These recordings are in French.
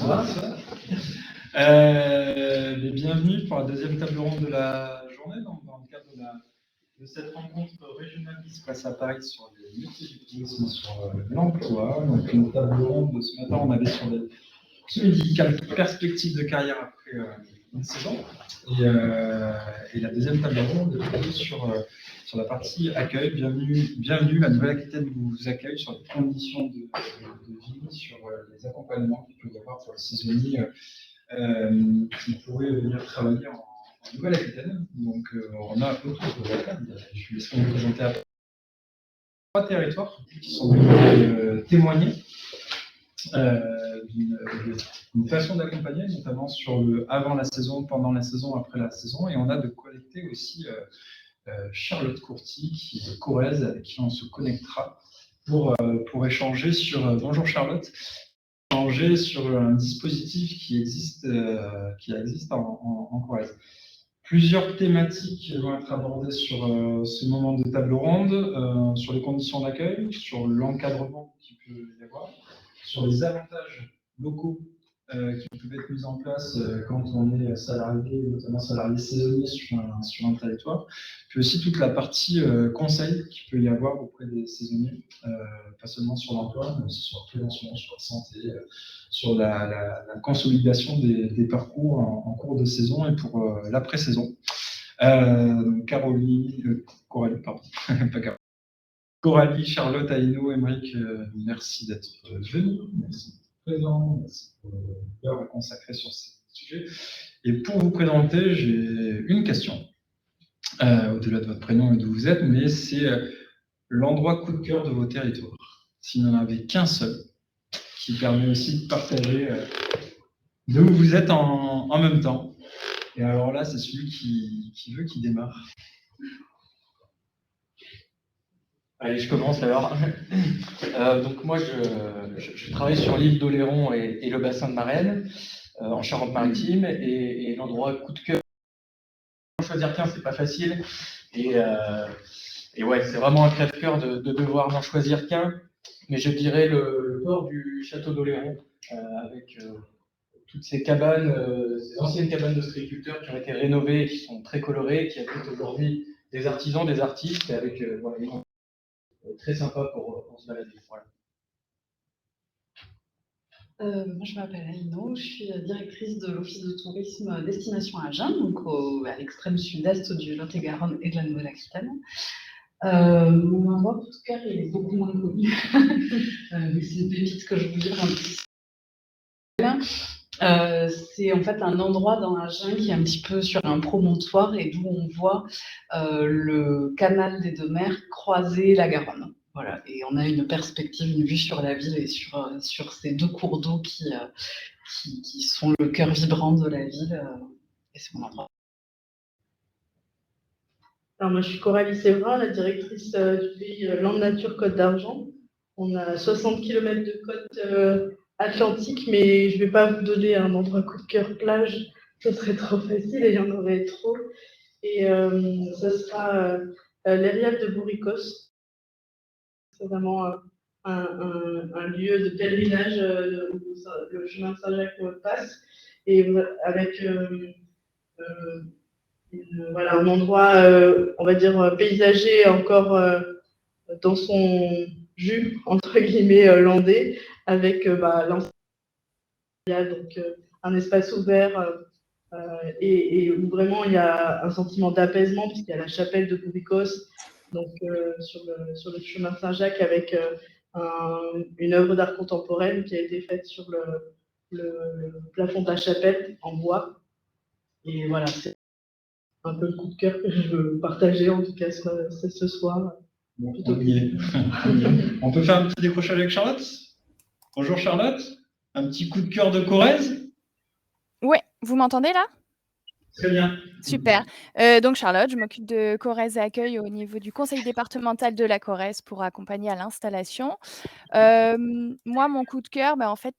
Bonsoir. Bienvenue pour la deuxième table ronde de la journée, donc dans le cadre de cette rencontre régionale qui se passe à Paris sur les métiers du tourisme, sur l'emploi. Donc une table ronde de ce matin, on avait sur les perspectives de carrière après une saison. Et la deuxième table ronde est sur la partie accueil. Bienvenue, la Nouvelle-Aquitaine vous accueille sur les conditions de vie, sur les accompagnements qu'il peut y avoir pour les saisonniers qui pourraient venir travailler en Nouvelle-Aquitaine. Donc on a autour de la table, je vais essayer de vous présenter à 3 territoires qui sont venus témoigner d'une façon d'accompagner, notamment sur le avant la saison, pendant la saison, après la saison. Et on a de collecter aussi Charlotte Courty, qui est de Corrèze, avec qui on se connectera pour échanger sur. Bonjour Charlotte. Échanger sur un dispositif qui existe en Corrèze. Plusieurs thématiques vont être abordées sur ce moment de table ronde, sur les conditions d'accueil, sur l'encadrement qu'il peut y avoir, sur les avantages locaux qui peuvent être mis en place quand on est salarié, notamment salarié saisonnier sur un territoire, puis aussi toute la partie conseil qu'il peut y avoir auprès des saisonniers, pas seulement sur l'emploi, mais aussi sur la prévention, sur la santé, sur la consolidation des parcours en cours de saison et pour l'après-saison. Coralie, pardon, pas Caroline. Coralie, Charlotte, Aïno, Émeric, merci d'être venus, merci d'être présents, merci pour l'heure consacrée sur ces sujets. Et pour vous présenter, j'ai une question, au-delà de votre prénom et d'où vous êtes, mais c'est l'endroit coup de cœur de vos territoires. S'il n'y en avait qu'un seul, qui permet aussi de partager de où vous êtes en même temps. Et alors là, c'est celui qui veut qui démarre. Allez, je commence alors. Donc moi, je travaille sur l'île d'Oléron et le bassin de Marennes, en Charente-Maritime, et l'endroit coup de cœur, choisir qu'un, c'est pas facile. Et ouais, c'est vraiment un crève-cœur de devoir n'en choisir qu'un. Mais je dirais le port du château d'Oléron, avec toutes ces cabanes, ces anciennes cabanes d'ostréiculteurs qui ont été rénovées et qui sont très colorées, qui abritent aujourd'hui des artisans, des artistes, et avec voilà, très sympa pour se balader. Voilà. Moi, je m'appelle Aïno, je suis directrice de l'Office de tourisme Destination Agen, donc à l'extrême sud-est du Lot-et-Garonne et de la Nouvelle-Aquitaine. Mon endroit coup de cœur est beaucoup moins connu, mais c'est une pépite que je vous livre un petit peu. C'est en fait un endroit dans Agen qui est un petit peu sur un promontoire et d'où on voit le canal des Deux Mers croiser la Garonne. Voilà, et on a une perspective, une vue sur la ville et sur ces deux cours d'eau qui sont le cœur vibrant de la ville. Et c'est mon endroit. Alors moi, je suis Coralie Séverin, la directrice du pays Land Nature Côte d'Argent. On a 60 km de côte atlantique, mais je ne vais pas vous donner un endroit coup de cœur plage, ce serait trop facile et il y en aurait trop. Et ce sera l'Érial de Bourricos. C'est vraiment un lieu de pèlerinage où le chemin de Saint-Jacques passe, et avec voilà, un endroit, on va dire, paysager encore dans son jus, entre guillemets, landais, avec l'ancien, donc un espace ouvert et où vraiment il y a un sentiment d'apaisement, puisqu'il y a la chapelle de Bourricos, donc sur le chemin de Saint-Jacques, avec une œuvre d'art contemporaine qui a été faite sur le plafond de la chapelle en bois. Et voilà, c'est un peu le coup de cœur que je veux partager, en tout cas ce soir. Bon, on peut faire un petit décrochage avec Charlotte. Bonjour Charlotte, un petit coup de cœur de Corrèze. Ouais, vous m'entendez là? Très bien. Super. Donc Charlotte, je m'occupe de Corrèze Accueil au niveau du conseil départemental de la Corrèze pour accompagner à l'installation. Moi, mon coup de cœur, en fait,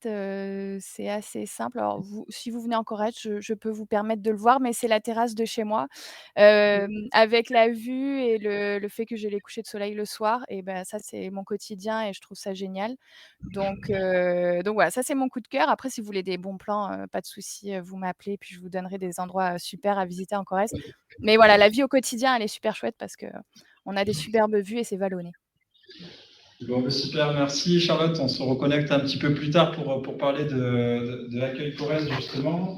c'est assez simple. Alors si vous venez en Corrèze, je peux vous permettre de le voir, mais c'est la terrasse de chez moi. Avec la vue et le fait que j'ai les couchers de soleil le soir et ça, c'est mon quotidien et je trouve ça génial. Donc voilà, ça, c'est mon coup de cœur. Après, si vous voulez des bons plans, pas de souci, vous m'appelez, puis je vous donnerai des endroits, super à visiter en Corrèze. Mais voilà, la vie au quotidien, elle est super chouette parce qu'on a des superbes vues et c'est vallonné. Bon, super, merci Charlotte. On se reconnecte un petit peu plus tard pour parler de l'accueil Corrèze, justement.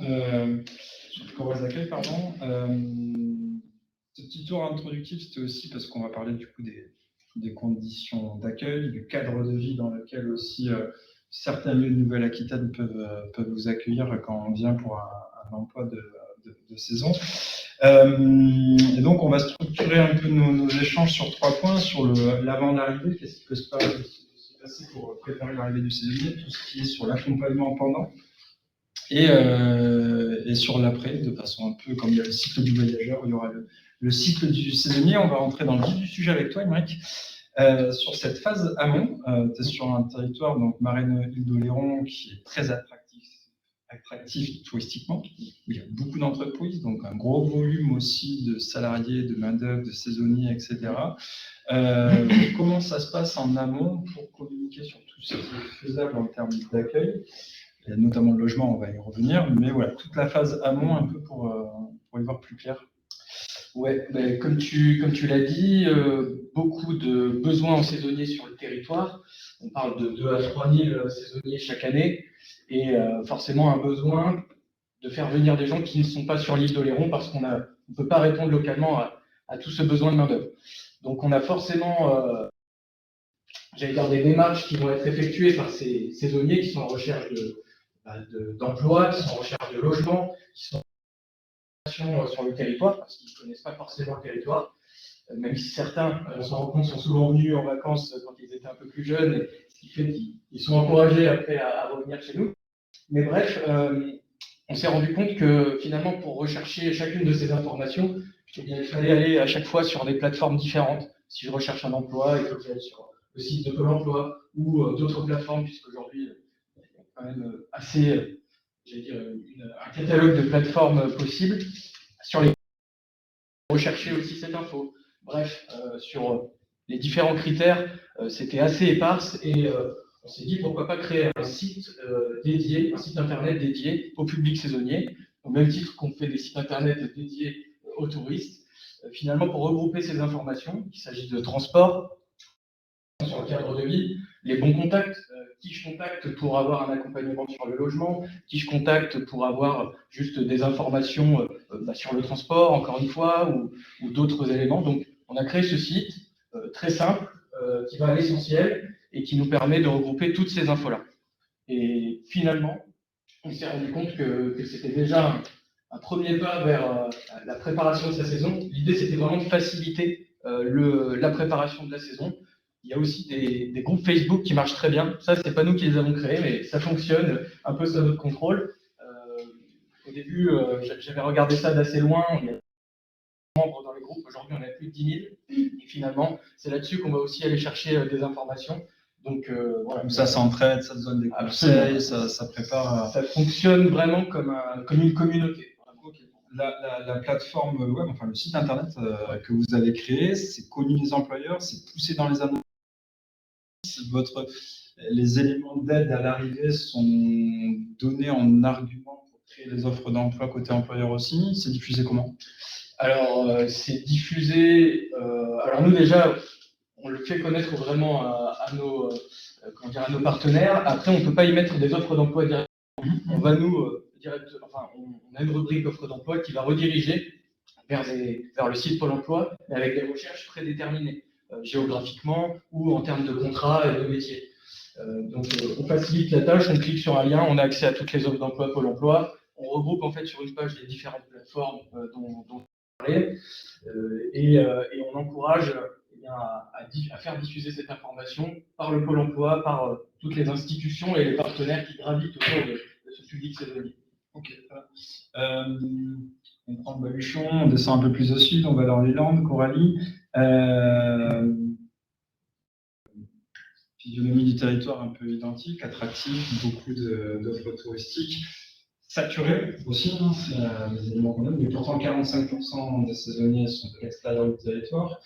Corrèze Accueil, pardon. Ce petit tour introductif, c'était aussi parce qu'on va parler du coup des conditions d'accueil, du cadre de vie dans lequel aussi certains lieux de Nouvelle-Aquitaine peuvent vous accueillir quand on vient pour un emploi de saison. Et donc, on va structurer un peu nos échanges sur 3 points, sur l'avant de l'arrivée, qu'est-ce qui peut se passer pour préparer l'arrivée du saisonnier, tout ce qui est sur l'accompagnement pendant, et sur l'après, de façon un peu comme il y a le cycle du voyageur, il y aura le cycle du saisonnier. On va rentrer dans le vif du sujet avec toi, Émeric. Sur cette phase amont, tu es sur un territoire, donc Marennes-Île-d'Oléron, qui est très attractif touristiquement, où il y a beaucoup d'entreprises, donc un gros volume aussi de salariés, de main-d'œuvre, de saisonniers, etc. Comment ça se passe en amont pour communiquer sur tout ce qui est faisable en termes d'accueil, et notamment le logement, on va y revenir, mais voilà, toute la phase amont un peu pour y voir plus clair. Ouais, comme tu l'as dit, beaucoup de besoins en saisonniers sur le territoire. On parle de 2 à 3 000 saisonniers chaque année et forcément un besoin de faire venir des gens qui ne sont pas sur l'île d'Oléron parce qu'on ne peut pas répondre localement à tout ce besoin de main-d'œuvre. Donc on a forcément, j'allais dire, des démarches qui vont être effectuées par ces saisonniers qui sont en recherche d'emploi, qui sont en recherche de logement, qui sont sur le territoire, parce qu'ils ne connaissent pas forcément le territoire, même si certains, on s'en rend compte, sont souvent venus en vacances quand ils étaient un peu plus jeunes, ce qui fait qu'ils sont encouragés après à revenir chez nous. Mais bref, on s'est rendu compte que finalement, pour rechercher chacune de ces informations, il fallait aller à chaque fois sur des plateformes différentes. Si je recherche un emploi, il faut que j'aille sur le site de Pôle emploi ou d'autres plateformes, puisqu'aujourd'hui, il y a quand même assez... j'allais dire, un catalogue de plateformes possibles sur les rechercher aussi cette info. Bref, sur les différents critères, c'était assez éparse et on s'est dit pourquoi pas créer un site dédié, un site internet dédié au public saisonnier, au même titre qu'on fait des sites internet dédiés aux touristes, finalement pour regrouper ces informations, qu'il s'agisse de transport, sur le cadre de vie, les bons contacts, qui je contacte pour avoir un accompagnement sur le logement, qui je contacte pour avoir juste des informations sur le transport, encore une fois, ou d'autres éléments. Donc, on a créé ce site très simple, qui va à l'essentiel et qui nous permet de regrouper toutes ces infos-là. Et finalement, on s'est rendu compte que c'était déjà un premier pas vers la préparation de sa saison. L'idée, c'était vraiment de faciliter la préparation de la saison. Il y a aussi des groupes Facebook qui marchent très bien. Ça, c'est pas nous qui les avons créés, mais ça fonctionne un peu sous notre contrôle. Au début, j'avais regardé ça d'assez loin. On est membres dans les groupes. Aujourd'hui, on a plus de 10 000. Et finalement, c'est là-dessus qu'on va aussi aller chercher des informations. Donc, voilà. Ça s'entraide, ça se donne des conseils, ça prépare. Ça fonctionne vraiment comme une communauté. La plateforme web, enfin le site internet que vous avez créé, c'est connu des employeurs, c'est poussé dans les annonces. Les éléments d'aide à l'arrivée sont donnés en argument pour créer des offres d'emploi côté employeur aussi. C'est diffusé comment? Alors, c'est diffusé. Alors nous déjà, on le fait connaître vraiment à nos partenaires. Après, on ne peut pas y mettre des offres d'emploi directement. On va on a une rubrique offre d'emploi qui va rediriger vers le site Pôle emploi, mais avec des recherches prédéterminées, géographiquement ou en termes de contrat et de métier. Donc, on facilite la tâche, on clique sur un lien, on a accès à toutes les offres d'emploi Pôle emploi. On regroupe en fait sur une page les différentes plateformes dont on parlait, et on encourage à faire diffuser cette information par le Pôle emploi, par toutes les institutions et les partenaires qui gravitent autour de ce public saisonnier. Ok. On prend le Baluchon, on descend un peu plus au sud, on va dans les Landes, Coralie. Physionomie du territoire un peu identique, attractif, beaucoup d'offres touristiques. Saturé aussi, hein, c'est les éléments qu'on a, mais pourtant 45% des saisonniers sont de l'extérieur du territoire.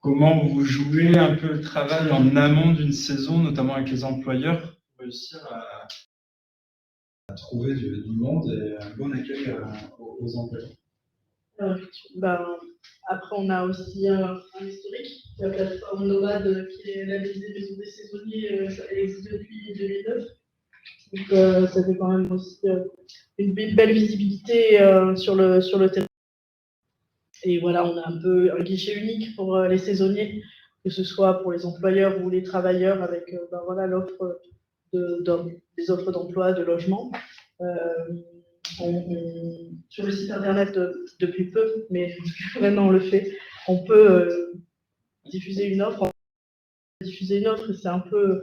Comment vous jouez un peu le travail en amont d'une saison, notamment avec les employeurs, pour réussir à trouver du monde et un bon accueil aux employeurs? Après, on a aussi un historique, la plateforme Nomade qui est labellisée Maison des saisonniers, elle existe depuis 2009. Donc, ça fait quand même aussi une belle visibilité sur le territoire. Et voilà, on a un peu un guichet unique pour les saisonniers, que ce soit pour les employeurs ou les travailleurs, avec l'offre des offres d'emploi, de logement. Sur le site internet depuis peu, mais maintenant on le fait, on peut diffuser une offre. C'est un peu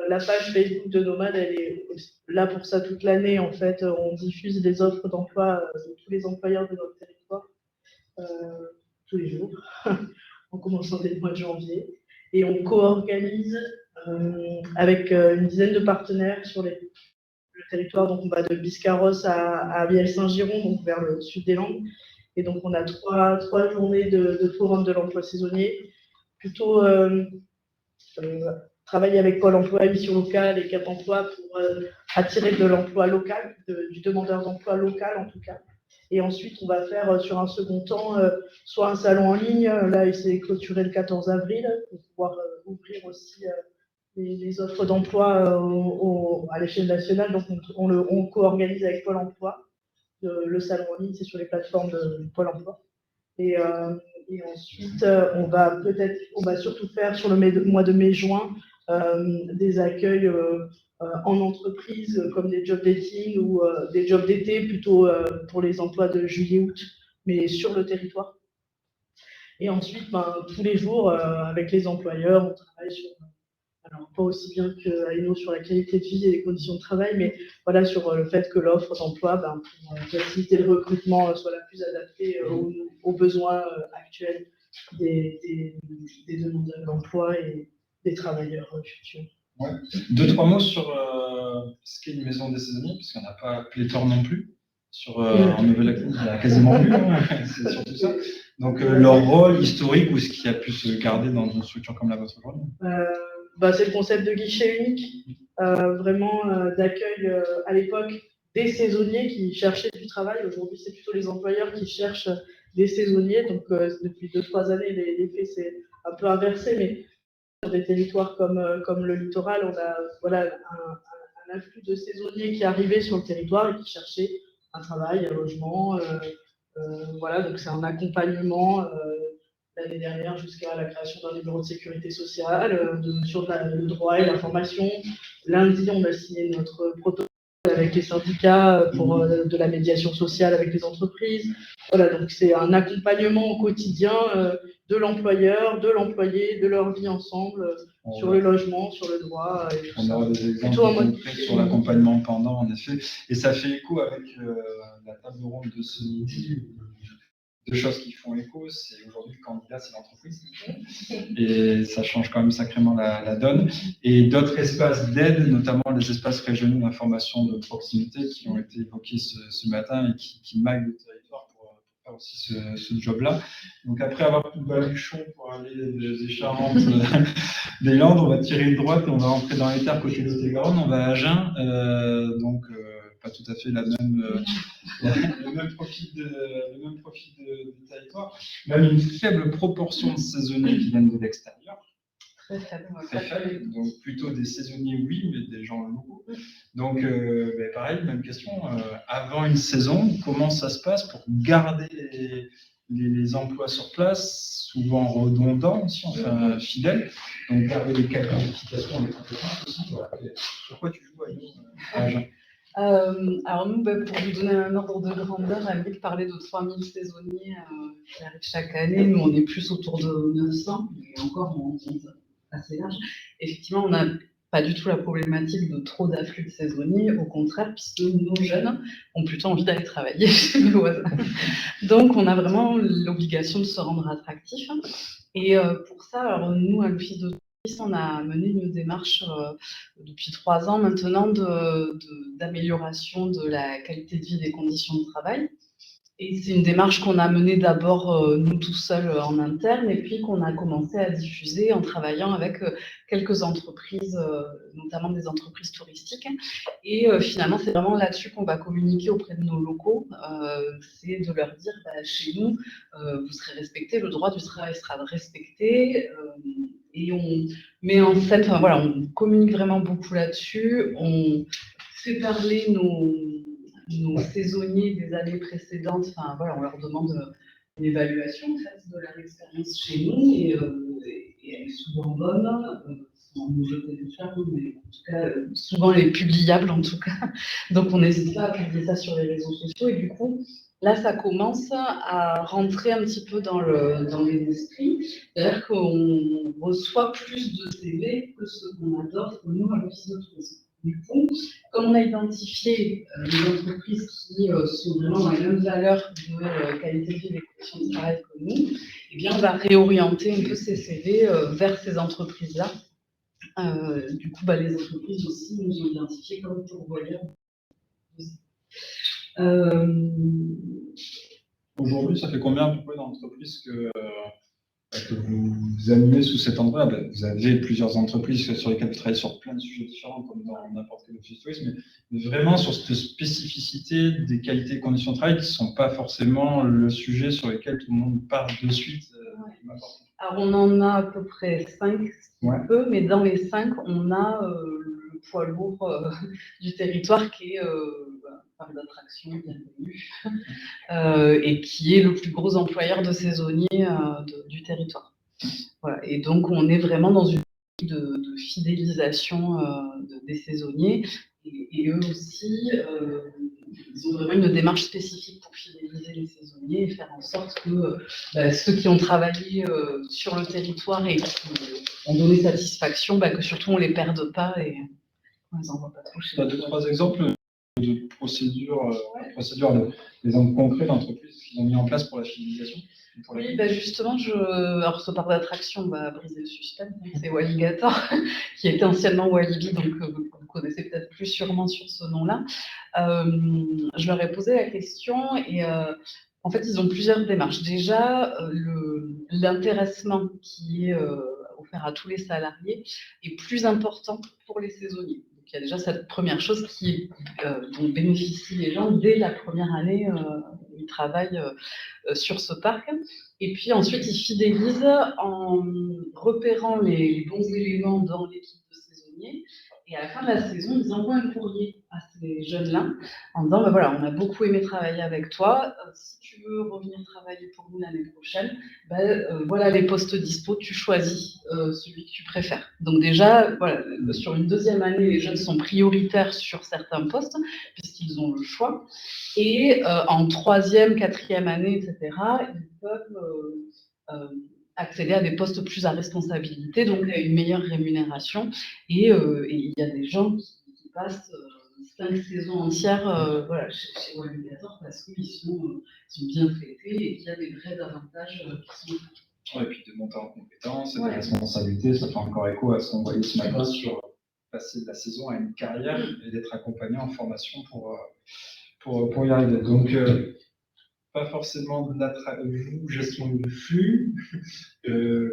la page Facebook de Nomade, elle est là pour ça toute l'année. En fait, on diffuse des offres d'emploi de tous les employeurs de notre territoire tous les jours, en commençant dès le mois de janvier. Et on co-organise avec une dizaine de partenaires sur le territoire. Donc, on va de Biscarrosse à Vielle-Saint-Giron, donc vers le sud des Landes. Et donc, on a trois journées de forum de l'emploi saisonnier. Plutôt travailler avec Pôle emploi, Mission locale et Cap emploi pour attirer de l'emploi local, du demandeur d'emploi local en tout cas. Et ensuite, on va faire sur un second temps soit un salon en ligne, là il s'est clôturé le 14 avril, pour pouvoir ouvrir aussi les offres d'emploi à l'échelle nationale. Donc on co-organise avec Pôle emploi. Le salon en ligne, c'est sur les plateformes de Pôle emploi. Et ensuite, on va surtout faire sur le mois de mai-juin des accueils en entreprise, comme des job dating ou des jobs d'été, plutôt pour les emplois de juillet-août, mais sur le territoire. Et ensuite, tous les jours, avec les employeurs, on travaille sur, alors pas aussi bien qu'à Hainaut sur la qualité de vie et les conditions de travail, mais voilà, sur le fait que l'offre d'emploi, pour faciliter le recrutement, soit la plus adaptée aux besoins actuels des demandeurs d'emploi et des travailleurs futurs. Ouais. 2-3 mots sur ce qu'est une maison des saisonniers, parce qu'on n'a pas pléthore non plus. En Nouvelle-Aquitaine, il y a quasiment plus, hein, c'est surtout ça. Donc leur rôle historique ou ce qui a pu se garder dans une structure comme la vôtre aujourd'hui? C'est le concept de guichet unique, vraiment d'accueil à l'époque des saisonniers qui cherchaient du travail. Aujourd'hui, c'est plutôt les employeurs qui cherchent des saisonniers. Donc depuis 2-3 années, l'effet s'est un peu inversé, mais sur des territoires comme le littoral, on a un afflux de saisonniers qui arrivaient sur le territoire et qui cherchaient un travail, un logement. Donc c'est un accompagnement l'année dernière jusqu'à la création d'un numéro de sécurité sociale, sur le droit et l'information. Lundi, on a signé notre protocole avec les syndicats pour de la médiation sociale avec les entreprises. Voilà, donc c'est un accompagnement au quotidien de l'employeur, de l'employé, de leur vie ensemble, sur le logement, sur le droit. Et tout on aura des exemples concrets sur l'accompagnement pendant, en effet. Et ça fait écho avec la table ronde de ce midi. Deux choses qui font écho, c'est aujourd'hui le candidat, c'est l'entreprise. Et ça change quand même sacrément la donne. Et d'autres espaces d'aide, notamment les espaces régionaux d'information de proximité qui ont été évoqués ce matin et qui maillent le territoire pour faire aussi ce job-là. Donc après avoir pris le Baluchon pour aller des Charentes, des Landes, on va tirer une droite et on va rentrer dans les terres côté de Lot-et-Garonne, on va à Agen. Pas tout à fait le même profil de territoire, même une faible proportion de saisonniers qui viennent de l'extérieur. Très faible, donc plutôt des saisonniers, oui, mais des gens locaux. Donc, pareil, même question. Avant une saison, comment ça se passe pour garder les emplois sur place, souvent redondants aussi, enfin fidèles, donc garder les qualifications, les compétences aussi. Voilà. Sur quoi tu joues à Agen? Alors nous, pour vous donner un ordre de grandeur, Amic parlait de 3000 saisonniers qui arrivent chaque année. Nous, on est plus autour de 900, mais encore, on est assez large. Effectivement, on a pas du tout la problématique de trop d'afflux de saisonniers, au contraire, puisque nos jeunes ont plutôt envie d'aller travailler chez nos voisins. Donc, on a vraiment l'obligation de se rendre attractif. Et pour ça, alors nous, à l'Office de tourisme, on a mené une démarche depuis 3 ans maintenant d'amélioration de la qualité de vie et des conditions de travail. Et c'est une démarche qu'on a menée d'abord nous tout seuls en interne et puis qu'on a commencé à diffuser en travaillant avec quelques entreprises, notamment des entreprises touristiques. Et finalement, c'est vraiment là-dessus qu'on va communiquer auprès de nos locaux. C'est de leur dire, chez nous, vous serez respectés, le droit du travail sera respecté. Et on met en scène, enfin, voilà, on communique vraiment beaucoup là-dessus. On fait parler nos saisonniers des années précédentes, enfin, voilà, on leur demande une évaluation en fait, de leur expérience chez nous et elle est souvent bonne, sans nous jeter des fleurs, mais en tout cas, souvent elle est publiable en tout cas. Donc on n'hésite pas à publier ça sur les réseaux sociaux et du coup, là ça commence à rentrer un petit peu dans les esprits. C'est-à-dire qu'on reçoit plus de CV que ce qu'on adore nous à l'Office de tourisme. Du coup, comme on a identifié les entreprises qui sont vraiment dans les mêmes valeurs de qualité de vie et des conditions de travail que nous, eh bien, on va réorienter un peu ces CV vers ces entreprises-là. Du coup, les entreprises aussi nous ont identifiés comme pourvoyeurs. Aujourd'hui, ça fait combien d'entreprises que vous animez sous cet endroit? Vous avez plusieurs entreprises sur lesquelles vous travaillez sur plein de sujets différents, comme dans n'importe quel office de tourisme, mais vraiment sur cette spécificité des qualités et conditions de travail qui ne sont pas forcément le sujet sur lequel tout le monde part de suite. Alors, on en a à peu près 5, mais dans les 5, on a le poids lourd du territoire qui est parc d'attraction bien connu et qui est le plus gros employeur de saisonniers du territoire. Voilà. Et donc, on est vraiment dans une de fidélisation des saisonniers et eux aussi, ils ont vraiment une démarche spécifique pour fidéliser les saisonniers et faire en sorte que ceux qui ont travaillé sur le territoire et qui ont donné satisfaction, que surtout on ne les perde pas et on les envoie pas trop chez nous. Tu as 2-3 exemples de procédures, d'exemples concrets d'entreprises qui ont mis en place pour la fidélisation? Oui, justement, alors ce parc d'attraction va briser le suspense, c'est Walligator, qui était anciennement Walibi, donc vous connaissez peut-être plus sûrement sur ce nom-là. Je leur ai posé la question et en fait, ils ont plusieurs démarches. Déjà, l'intéressement qui est offert à tous les salariés est plus important pour les saisonniers. Donc, il y a déjà cette première chose dont bénéficient les gens dès la première année où ils travaillent sur ce parc. Et puis ensuite, ils fidélisent en repérant les bons éléments dans l'équipe de saisonniers. Et à la fin de la saison, ils envoient un courrier à ces jeunes-là en disant voilà, on a beaucoup aimé travailler avec toi. Si tu veux revenir travailler pour nous l'année prochaine, voilà les postes dispo, tu choisis celui que tu préfères. Donc déjà, voilà, sur une deuxième année, les jeunes sont prioritaires sur certains postes puisqu'ils ont le choix. Et en troisième, quatrième année, etc., ils peuvent accéder à des postes plus à responsabilité, donc à une meilleure rémunération. Et il y a des gens qui passent 5 saisons entières chez Walligator parce qu'ils sont bien traités et qu'il y a des vrais avantages qui sont... Et puis de monter en compétences, et de responsabilité, ça fait encore écho à ce qu'on voyait ce matin sur passer de la saison à une carrière et d'être accompagné en formation pour y arriver. Donc, pas forcément de gestion du flux,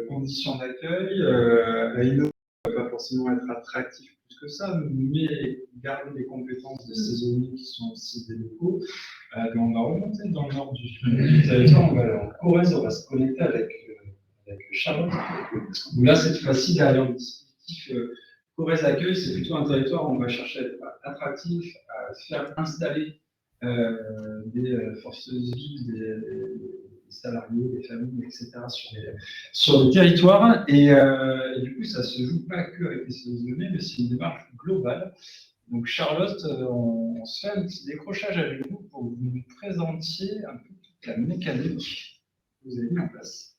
conditions d'accueil, pas forcément être attractif plus que ça, mais garder les compétences des saisonniers qui sont aussi des locaux. On va remonter dans le nord du territoire, en Corrèze, on va se connecter avec Charlotte. Où là, cette fois-ci, derrière le dispositif Corrèze Accueil, c'est plutôt un territoire où on va chercher à être attractif, à faire installer des forceuses vives, des salariés, des familles, etc. sur les territoires. Et du coup, ça ne se joue pas que avec les saisonniers, mais c'est une démarche globale. Donc Charlotte, on se fait un petit décrochage avec vous pour que vous nous présentiez un peu toute la mécanique que vous avez mis en place.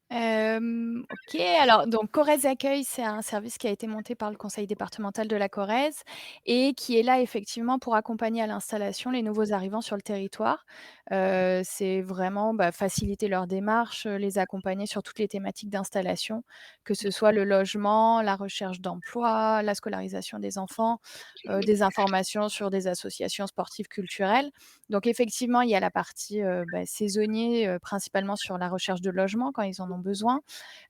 OK, alors donc Corrèze Accueil, c'est un service qui a été monté par le conseil départemental de la Corrèze et qui est là effectivement pour accompagner à l'installation les nouveaux arrivants sur le territoire. C'est vraiment, bah, faciliter leur démarche, les accompagner sur toutes les thématiques d'installation, que ce soit le logement, la recherche d'emploi, la scolarisation des enfants, des informations sur des associations sportives culturelles. Donc effectivement, il y a la partie, bah, saisonnier, principalement sur la recherche de logement quand ils en ont besoin.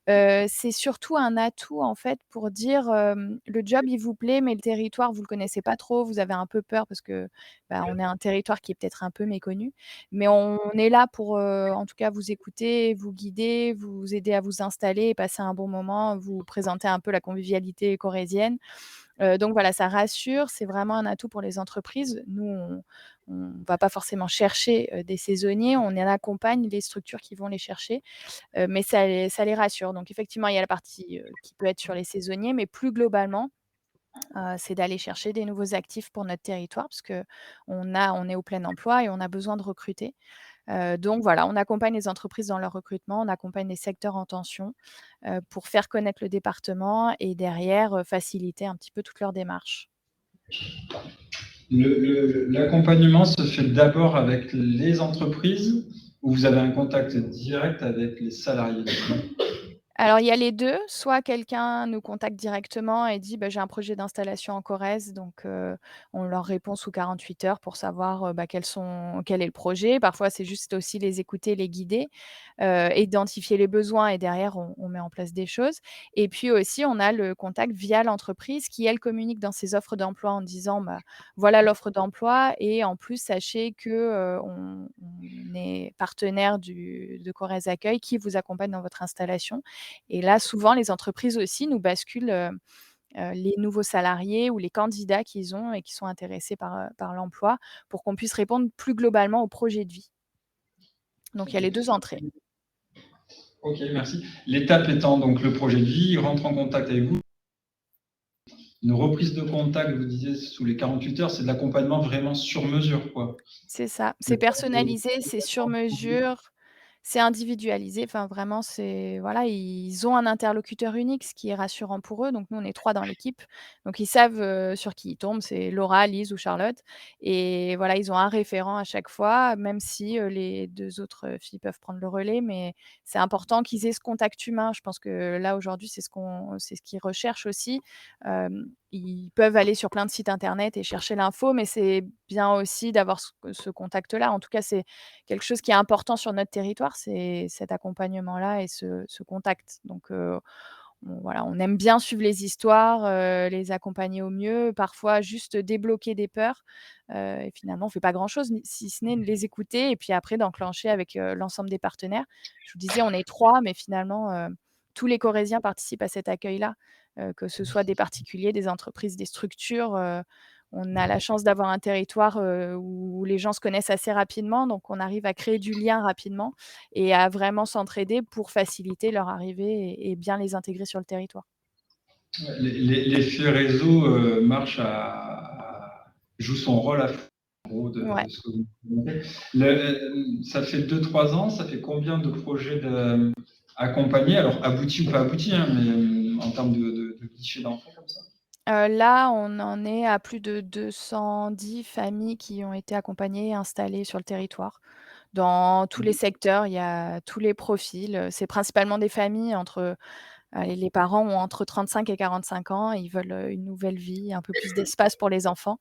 C'est surtout un atout en fait pour dire, «Le job il vous plaît, mais le territoire vous le connaissez pas trop, vous avez un peu peur» parce que, bah, on est un territoire qui est peut-être un peu méconnu. Mais on est là pour, en tout cas vous écouter, vous guider, vous aider à vous installer et passer un bon moment, vous présenter un peu la convivialité corrézienne. Donc voilà, ça rassure, c'est vraiment un atout pour les entreprises. Nous, on va pas forcément chercher, des saisonniers, on y accompagne les structures qui vont les chercher, mais ça les rassure. Donc effectivement, il y a la partie, qui peut être sur les saisonniers, mais plus globalement, c'est d'aller chercher des nouveaux actifs pour notre territoire parce qu'on est au plein emploi et on a besoin de recruter. Donc voilà, on accompagne les entreprises dans leur recrutement, on accompagne les secteurs en tension, pour faire connaître le département et derrière, faciliter un petit peu toute leur démarche. L'accompagnement se fait d'abord avec les entreprises ou vous avez un contact direct avec les salariés? Alors il y a les 2, soit quelqu'un nous contacte directement et dit: «Bah, j'ai un projet d'installation en Corrèze», donc on leur répond sous 48 heures pour savoir, bah, quel est le projet. Parfois, c'est juste aussi les écouter, les guider, identifier les besoins et derrière on met en place des choses. Et puis aussi, on a le contact via l'entreprise qui, elle, communique dans ses offres d'emploi en disant: «Bah, voilà l'offre d'emploi et en plus sachez que, on est partenaire de Corrèze Accueil qui vous accompagne dans votre installation». Et là, souvent, les entreprises aussi nous basculent, les nouveaux salariés ou les candidats qu'ils ont et qui sont intéressés par l'emploi pour qu'on puisse répondre plus globalement au projet de vie. Donc il y a les 2 entrées. OK, merci. L'étape étant donc le projet de vie, il rentre en contact avec vous. Une reprise de contact, vous disiez, sous les 48 heures, c'est de l'accompagnement vraiment sur mesure, quoi. C'est ça, c'est personnalisé, c'est sur mesure, c'est individualisé, enfin vraiment c'est voilà, ils ont un interlocuteur unique, ce qui est rassurant pour eux. Donc nous, on est 3 dans l'équipe, donc ils savent, sur qui ils tombent, c'est Laura, Lise ou Charlotte et voilà, ils ont un référent à chaque fois, même si, les 2 autres, filles peuvent prendre le relais, mais c'est important qu'ils aient ce contact humain. Je pense que là, aujourd'hui, c'est ce qu'ils recherchent aussi. Ils peuvent aller sur plein de sites internet et chercher l'info, mais c'est bien aussi d'avoir ce contact-là. En tout cas, c'est quelque chose qui est important sur notre territoire, c'est cet accompagnement-là et ce contact. Donc, voilà, on aime bien suivre les histoires, les accompagner au mieux, parfois juste débloquer des peurs, et finalement on fait pas grand-chose, si ce n'est de les écouter et puis après d'enclencher avec, l'ensemble des partenaires. Je vous disais, on est 3, mais finalement, tous les Corésiens participent à cet accueil-là, que ce soit des particuliers, des entreprises, des structures, on a la chance d'avoir un territoire, où les gens se connaissent assez rapidement, donc on arrive à créer du lien rapidement et à vraiment s'entraider pour faciliter leur arrivée et bien les intégrer sur le territoire. Ouais, l'effet réseau marche joue son rôle à fond, en gros, Ouais. de ce que vous montrez. Ça fait 2-3 ans, ça fait combien de projets accompagnés, alors aboutis ou pas aboutis, hein, mais en termes de guichets d'entrée comme ça? Là, on en est à plus de 210 familles qui ont été accompagnées et installées sur le territoire. Dans tous les secteurs, il y a tous les profils, c'est principalement des familles entre allez, les parents ont entre 35 et 45 ans, ils veulent, une nouvelle vie, un peu plus d'espace pour les enfants.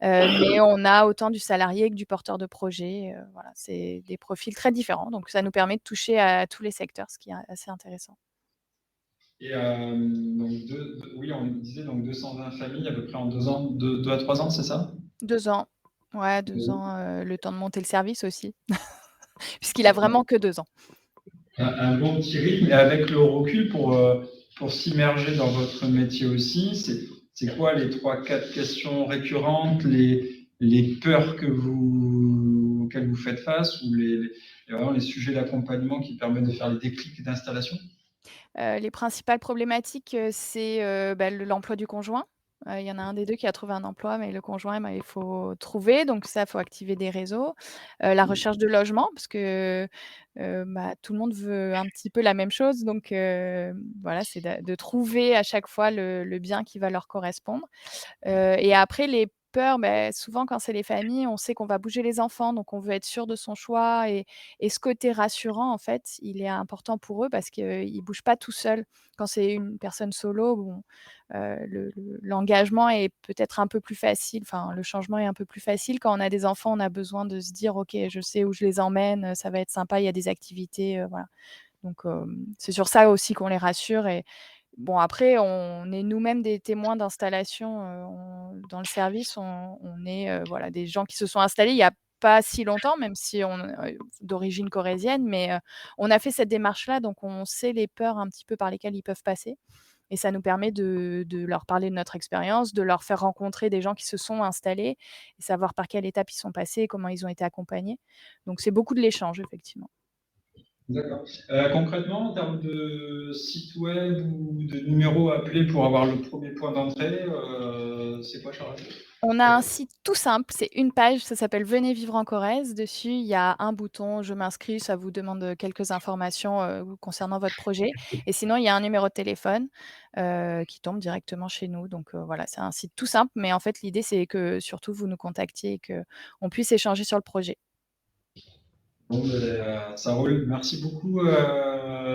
Mais on a autant du salarié que du porteur de projet, voilà, c'est des profils très différents, donc ça nous permet de toucher à tous les secteurs, ce qui est assez intéressant. Et donc oui, on disait donc 220 familles à peu près en 2 ans, 2 à 3 ans, c'est ça? 2 ans, ouais, 2 ans, le temps de monter le service aussi, puisqu'il a vraiment que 2 ans. Un bon petit rythme et avec le recul pour s'immerger dans votre métier aussi, c'est quoi les 3-4 questions récurrentes, les peurs auxquelles vous faites face ou vraiment les sujets d'accompagnement qui permettent de faire les déclics d'installation? Les principales problématiques, c'est, bah, l'emploi du conjoint, Il y en a un des 2 qui a trouvé un emploi, mais le conjoint, bah, il faut trouver, donc ça, il faut activer des réseaux. La recherche de logement parce que, bah, tout le monde veut un petit peu la même chose, donc voilà, c'est de trouver à chaque fois le bien qui va leur correspondre. Et après les peurs, beh, souvent quand c'est les familles, on sait qu'on va bouger les enfants, donc on veut être sûr de son choix et ce côté rassurant, en fait, il est important pour eux parce qu'ils bougent pas tout seuls. Quand c'est une personne solo, bon, l'engagement est peut-être un peu plus facile, enfin, le changement est un peu plus facile. Quand on a des enfants, on a besoin de se dire: «OK, je sais où je les emmène, ça va être sympa, il y a des activités», voilà. Donc c'est sur ça aussi qu'on les rassure et bon après on est nous-mêmes des témoins d'installation, on dans le service, on est, voilà, des gens qui se sont installés il y a pas si longtemps, même si on d'origine corésienne, mais on a fait cette démarche-là, donc on sait les peurs un petit peu par lesquelles ils peuvent passer et ça nous permet de leur parler de notre expérience, de leur faire rencontrer des gens qui se sont installés et savoir par quelle étape ils sont passés, comment ils ont été accompagnés. Donc c'est beaucoup de l'échange effectivement. D'accord. Concrètement, en termes de site web ou de numéro à appeler pour avoir le premier point d'entrée, c'est quoi, Charlotte? On a un site tout simple, c'est une page, ça s'appelle «Venez vivre en Corrèze». Dessus, il y a un bouton «Je m'inscris», ça vous demande, quelques informations, concernant votre projet et sinon il y a un numéro de téléphone, qui tombe directement chez nous donc voilà, c'est un site tout simple mais en fait l'idée c'est que surtout vous nous contactiez et qu'on puisse échanger sur le projet. Bon, ben, ça roule. Merci beaucoup,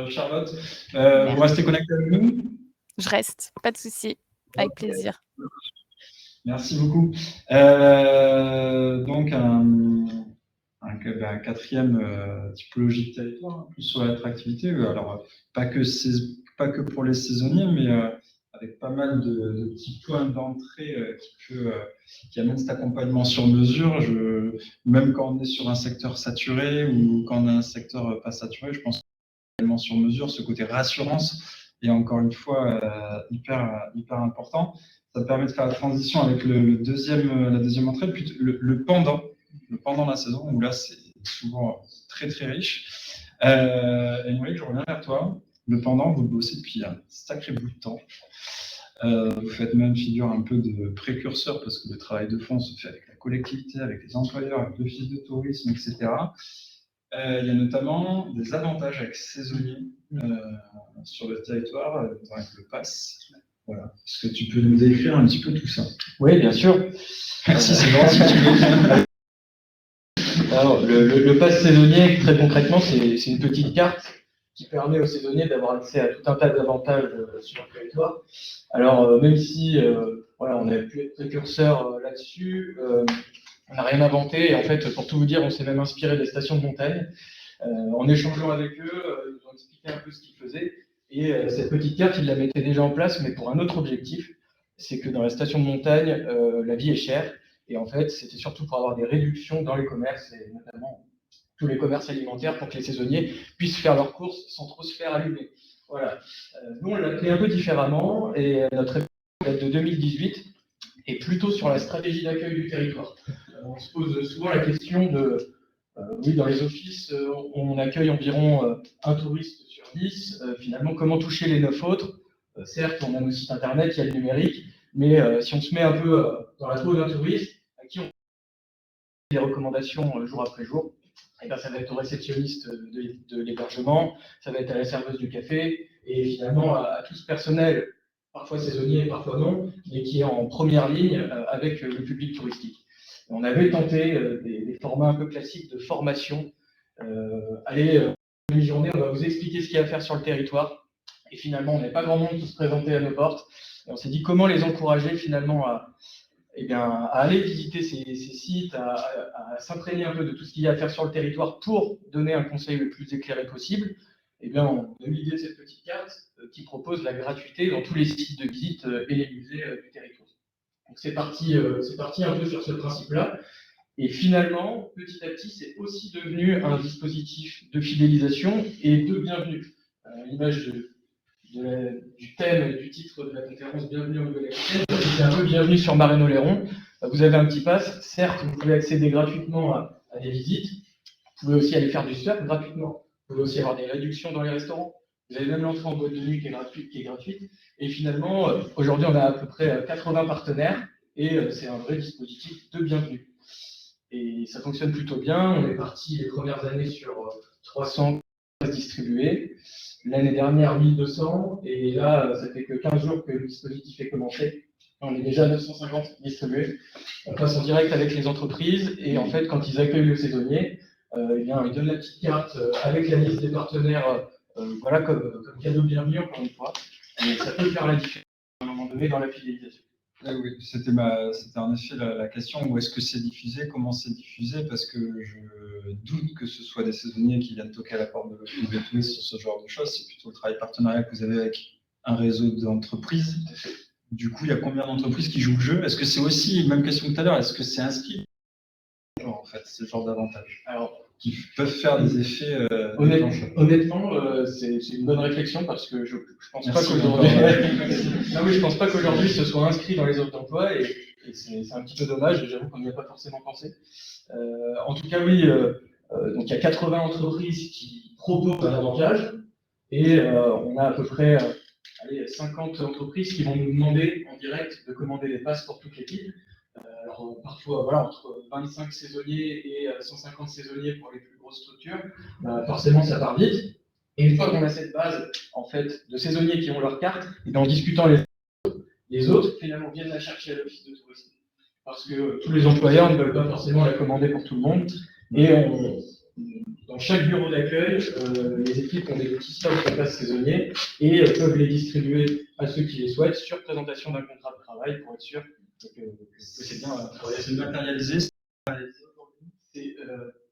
Charlotte. Vous Merci. restez connectés avec nous. Je reste, pas de souci, avec plaisir. Merci beaucoup. Donc, un quatrième typologie de territoire, plus sur l'attractivité. Alors, pas que pour les saisonniers, mais avec pas mal de petits points d'entrée qui amènent cet accompagnement sur mesure. Même quand on est sur un secteur saturé ou quand on a un secteur pas saturé, je pense accompagnement sur mesure, ce côté rassurance est encore une fois hyper important. Ça permet de faire la transition avec la deuxième entrée, puis le pendant la saison, où là c'est souvent très très riche. Et Noémie, je reviens vers toi. Le pendant, vous le bossez depuis un sacré bout de temps. Vous faites même figure un peu de précurseur parce que le travail de fond se fait avec la collectivité, avec les employeurs, avec l'office de tourisme, etc. Il y a notamment des avantages avec saisonniers sur le territoire, avec le pass. Voilà. Est-ce que tu peux nous décrire un petit peu tout ça? Oui, bien sûr. Merci, c'est gentil. Tu veux. Alors, le pass saisonnier, très concrètement, c'est une petite carte qui permet aux saisonniers d'avoir accès à tout un tas d'avantages sur le territoire. Alors, même si voilà, on a pu être précurseur là-dessus, on n'a rien inventé. Et en fait, pour tout vous dire, on s'est même inspiré des stations de montagne. En échangeant avec eux, ils nous ont expliqué un peu ce qu'ils faisaient. Et cette petite carte, ils la mettaient déjà en place, mais pour un autre objectif. C'est que dans les stations de montagne, la vie est chère. Et en fait, c'était surtout pour avoir des réductions dans les commerces, et notamment tous les commerces alimentaires, pour que les saisonniers puissent faire leurs courses sans trop se faire allumer. Voilà. Nous, on l'a fait un peu différemment, et notre réponse date de 2018 est plutôt sur la stratégie d'accueil du territoire. On se pose souvent la question de, oui, dans les offices, on accueille environ un touriste sur 10. Finalement, comment toucher les 9 autres? Certes, on a nos sites internet, il y a le numérique, mais si on se met un peu dans la peau d'un touriste, à qui on fait des recommandations jour après jour, et ben, ça va être au réceptionniste de l'hébergement, ça va être à la serveuse du café, et finalement à tout ce personnel, parfois saisonnier, parfois non, mais qui est en première ligne avec le public touristique. Et on avait tenté des formats un peu classiques de formation. Allez, une journée, on va vous expliquer ce qu'il y a à faire sur le territoire. Et finalement, on n'avait pas grand monde qui se présentait à nos portes. Et on s'est dit comment les encourager finalement à aller visiter ces sites, à s'imprégner un peu de tout ce qu'il y a à faire sur le territoire pour donner un conseil le plus éclairé possible. Et bien, on a eu l'idée de cette petite carte qui propose la gratuité dans tous les sites de visite et les musées du territoire. Donc c'est parti un peu sur ce principe-là. Et finalement, petit à petit, c'est aussi devenu un dispositif de fidélisation et de bienvenue. L'image du thème et du titre de la conférence Bienvenue en Nouvelle-Aquitaine, c'est un peu bienvenue sur Marraine-Oléron. Vous avez un petit pass, certes, vous pouvez accéder gratuitement à des visites, vous pouvez aussi aller faire du surf gratuitement, vous pouvez aussi avoir des réductions dans les restaurants, Vous avez même l'entrée en boîte de nuit qui est gratuite. Et finalement, aujourd'hui, on a à peu près 80 partenaires et c'est un vrai dispositif de bienvenue. Et ça fonctionne plutôt bien. On est parti les premières années sur 300 distribués. L'année dernière, 1200. Et là, ça fait que 15 jours que le dispositif est commencé. On est déjà à 950 distribués. On passe en direct avec les entreprises. Et en fait, quand ils accueillent le saisonnier, eh bien, ils donnent la petite carte avec la liste des partenaires, voilà, comme cadeau de bienvenue, encore une fois. Et ça peut faire la différence à un moment donné dans la fidélisation. Oui, c'était en effet la question, où est-ce que c'est diffusé, comment c'est diffusé, parce que je doute que ce soit des saisonniers qui viennent toquer à la porte de l'Office de tourisme sur ce genre de choses, c'est plutôt le travail partenarial que vous avez avec un réseau d'entreprises. Du coup, il y a combien d'entreprises qui jouent le jeu? Est-ce que c'est aussi, même question que tout à l'heure, est-ce que c'est inscrit en fait, ce genre d'avantage? Alors, qui peuvent faire des effets honnêtement, c'est une bonne réflexion parce que je pense pas qu'aujourd'hui non, mais je pense pas qu'aujourd'hui ce soit inscrit dans les offres d'emploi et c'est un petit peu dommage, et j'avoue qu'on n'y a pas forcément pensé. En tout cas, oui, donc il y a 80 entreprises qui proposent un avantage et on a à peu près 50 entreprises qui vont nous demander en direct de commander des passes pour toute l'équipe. Alors, parfois, voilà, entre 25 saisonniers et 150 saisonniers pour les plus grosses structures, forcément, ça part vite. Et une fois qu'on a cette base, en fait, de saisonniers qui ont leur carte, et en discutant les autres, finalement, viennent la chercher à l'office de tourisme. Parce que tous les employeurs ne veulent pas forcément la commander pour tout le monde. Et dans chaque bureau d'accueil, les équipes ont des petits stocks de passes saisonniers et peuvent les distribuer à ceux qui les souhaitent sur présentation d'un contrat de travail pour être sûr que c'est bien c'est matérialisé. C'est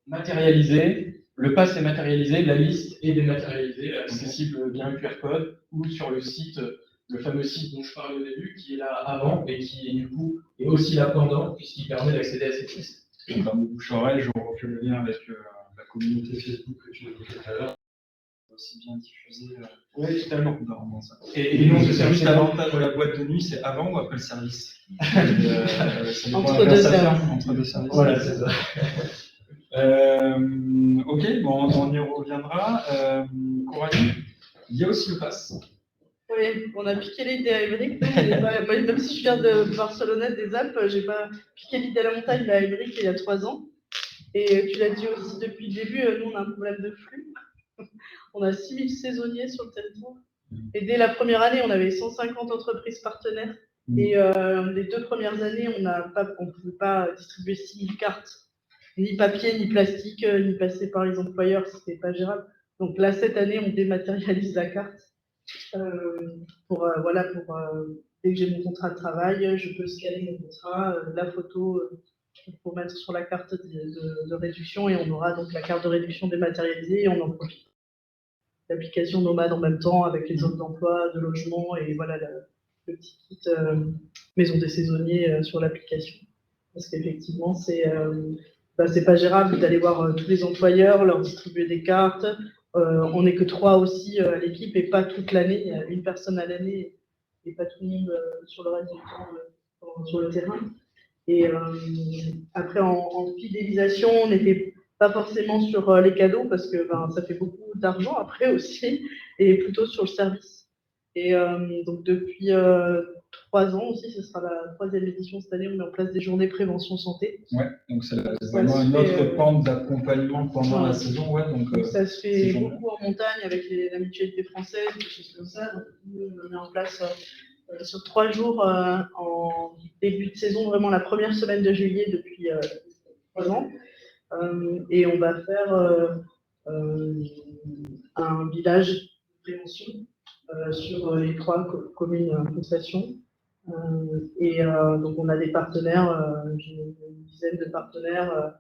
matérialisé, le pass est matérialisé, la liste est dématérialisée, accessible via un QR code ou sur le site, le fameux site dont je parlais au début, qui est là avant et qui du coup est aussi là pendant, puisqu'il permet d'accéder à cette liste. En termes de bouche-oreille, je refais le lien avec la communauté Facebook que tu évoquais tout à l'heure. Aussi bien diffusé. Oui, totalement. Dans ça. Et nous, c'est juste l'avantage de la boîte de nuit, c'est avant ou après le service? Entre deux services. Entre deux services. Voilà, c'est ça. Ok, bon, on y reviendra. Coralie, il y a aussi le pass. Oui, on a piqué l'idée à Émeric. Même si je viens de Barcelonnette des Alpes, j'ai pas piqué l'idée à la montagne, mais à Émeric il y a 3 ans. Et tu l'as dit aussi depuis le début, nous on a un problème de flux. On a 6000 saisonniers sur le territoire. Et dès la première année, on avait 150 entreprises partenaires. Et les 2 premières années, on ne pouvait pas distribuer 6000 cartes, ni papier, ni plastique, ni passer par les employeurs, ce n'était pas gérable. Donc là, cette année, on dématérialise la carte. Dès que j'ai mon contrat de travail, je peux scanner mon contrat, la photo pour mettre sur la carte de réduction et on aura donc la carte de réduction dématérialisée et on en profite. L'application Nomade en même temps avec les offres d'emploi, de logement et voilà le petit kit maison des saisonniers sur l'application. Parce qu'effectivement, c'est pas gérable d'aller voir tous les employeurs, leur distribuer des cartes. On n'est que 3 aussi à l'équipe et pas toute l'année. Il y a une personne à l'année et pas tout le monde sur le reste du temps sur le terrain. Et après, en fidélisation, on n'était pas forcément sur les cadeaux parce que ça fait beaucoup d'argent après aussi, et plutôt sur le service. Et donc depuis 3 ans aussi, ce sera la 3e édition cette année, on met en place des journées prévention santé. Ouais, donc c'est vraiment une autre pente d'accompagnement pendant la saison. Ouais, donc ça se fait beaucoup en montagne avec la mutualité française, des choses comme ça. Donc, on met en place sur 3 jours en début de saison, vraiment la première semaine de juillet depuis 3 ans. Et on va faire un village de prévention sur les 3 communes en concession. Donc on a des partenaires, une dizaine de partenaires,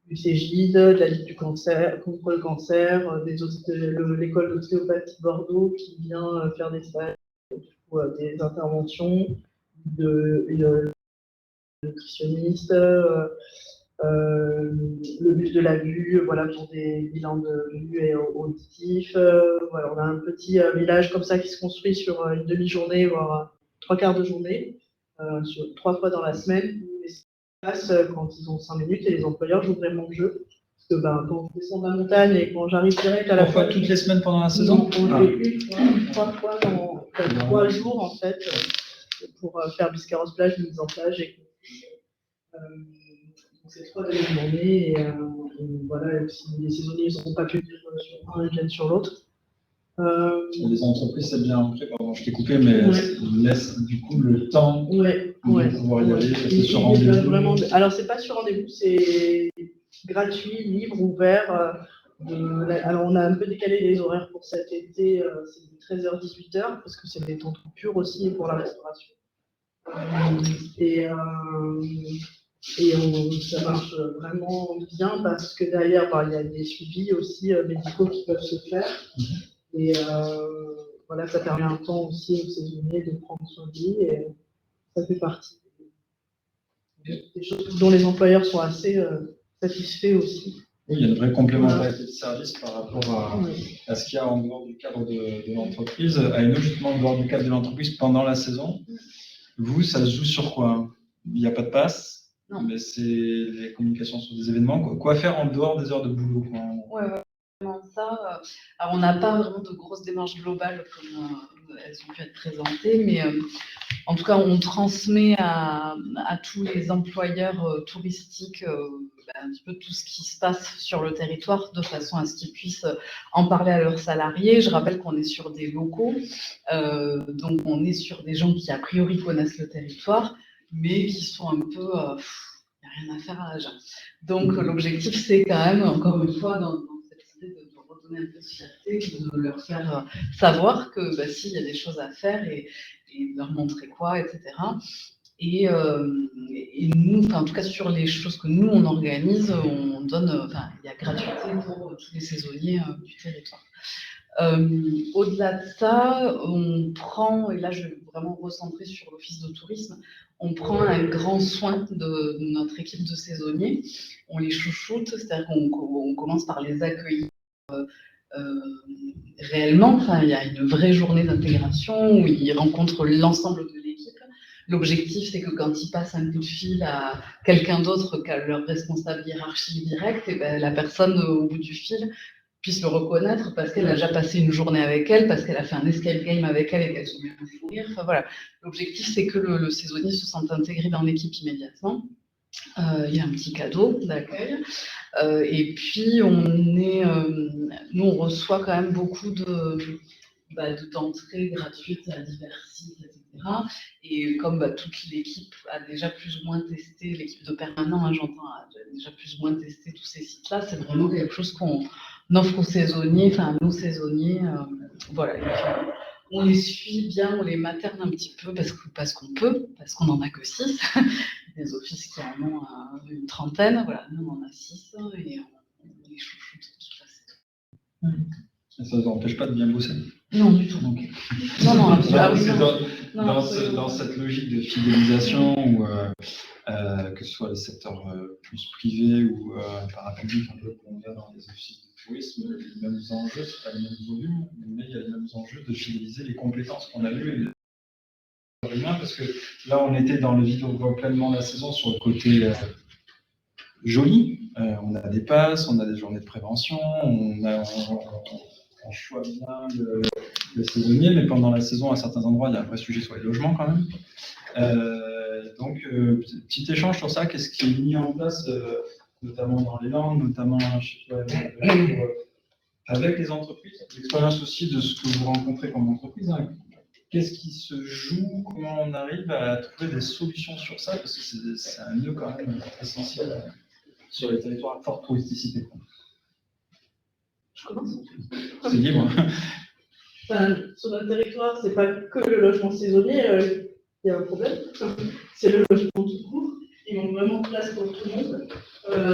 du CGID, de la Ligue du cancer, contre le cancer, de l'école d'ostéopathie Bordeaux qui vient faire des stages, des interventions, une nutritionniste, le bus de la vue, voilà, pour des bilans de vue et auditifs. Voilà, on a un petit village comme ça qui se construit sur une demi-journée, voire 3/4 de journée, sur 3 fois dans la semaine. Et ça se passe quand ils ont 5 minutes et les employeurs jouent vraiment le jeu. que quand on descend de la montagne et quand j'arrive direct à la 3 fois toutes les semaines pendant la saison? on le fait une fois, 3 fois dans 3 jours en fait, pour faire Biscarrosse-Plage, mise en plage et donc c'est 3 demi-journées et voilà, si les saisonniers n'ont pas pu venir sur un, ils viennent sur l'autre. Les entreprises, c'est bien ancré, pardon, je t'ai coupé, mais ils laissent du coup le temps de pouvoir y aller. C'est sur rendez-vous. Vraiment... Alors, c'est pas sur rendez-vous, c'est gratuit, libre, ouvert. Alors, on a un peu décalé les horaires pour cet été, c'est de 13h-18h, parce que c'est des temps de coupure aussi pour la restauration. Ça marche vraiment bien parce que derrière, il y a des suivis aussi médicaux qui peuvent se faire. Et voilà, ça permet un temps aussi aux saisonniers de prendre soin de lui et ça fait partie des choses dont les employeurs sont assez satisfaits aussi. Oui, il y a une vraie complémentarité de service par rapport à ce qu'il y a en dehors du cadre de l'entreprise, à une autre justement en dehors du cadre de l'entreprise pendant la saison. Vous, ça se joue sur quoi? Il n'y a pas de passe, mais c'est les communications sur des événements. Quoi faire en dehors des heures de boulot? Ouais, ça. Alors, on n'a pas vraiment de grosses démarches globales comme elles ont pu être présentées, mais en tout cas, on transmet à tous les employeurs touristiques un petit peu tout ce qui se passe sur le territoire de façon à ce qu'ils puissent en parler à leurs salariés. Je rappelle qu'on est sur des locaux, donc on est sur des gens qui a priori connaissent le territoire, mais qui sont un peu... il n'y a rien à faire à l'agent. Donc l'objectif, c'est quand même, encore une fois, dans cette idée de redonner un peu de fierté, de leur faire savoir que s'il y a des choses à faire et de leur montrer quoi, etc. Et nous, en tout cas sur les choses que nous on organise, on donne, il y a gratuité pour tous les saisonniers du territoire. Au-delà de ça, on prend, et là je vais vraiment recentrer sur l'office de tourisme, on prend un grand soin de notre équipe de saisonniers, on les chouchoute, c'est-à-dire qu'on commence par les accueillir réellement, il y a une vraie journée d'intégration où ils rencontrent l'ensemble de l'équipe. L'objectif, c'est que quand ils passent un coup de fil à quelqu'un d'autre qu'à leur responsable hiérarchique direct, et la personne au bout du fil puisse le reconnaître parce qu'elle a déjà passé une journée avec elle, parce qu'elle a fait un escape game avec elle et qu'elle se met à sourire. Voilà. L'objectif, c'est que le saisonnier se sente intégré dans l'équipe immédiatement. Il y a un petit cadeau d'accueil. Et puis, nous, on reçoit quand même beaucoup d'entrées gratuites à divers sites, etc. Et comme toute l'équipe a déjà plus ou moins testé, l'équipe de permanent, j'entends, a déjà plus ou moins testé tous ces sites-là, c'est vraiment quelque chose qu'on offre aux saisonniers, à nos saisonniers. Voilà. Et puis, on les suit bien, on les materne un petit peu parce qu'on peut, parce qu'on n'en a que 6. Des offices qui en ont une trentaine, voilà, nous on en a 6 et on les chouchoute de toute façon. Et ça ne vous empêche pas de bien bosser? Non, du tout. Donc... Non, absolument. Dans cette logique de fidélisation, où, que ce soit le secteur plus privé ou parapublic, un peu qu'on a dans les offices de tourisme, les mêmes enjeux, c'est pas les mêmes volumes, mais il y a les mêmes enjeux de fidéliser les compétences qu'on a vues. Parce que là, on était dans le vide, on voit pleinement la saison sur le côté joli. On a des passes, on a des journées de prévention, on choisit bien le saisonnier, mais pendant la saison, à certains endroits, il y a un vrai sujet sur les logements quand même. Donc, petit échange sur ça, qu'est-ce qui est mis en place, notamment dans les Landes, notamment avec les entreprises, l'expérience aussi de ce que vous rencontrez comme entreprise. Hein. Qu'est-ce qui se joue? Comment on arrive à trouver des solutions sur ça? Parce que c'est un nœud quand même essentiel sur les territoires à forte touristicité. Je commence. C'est libre. Sur notre territoire, c'est pas que le logement saisonnier, il y a un problème. C'est le logement tout court. Ils ont vraiment place pour tout le monde.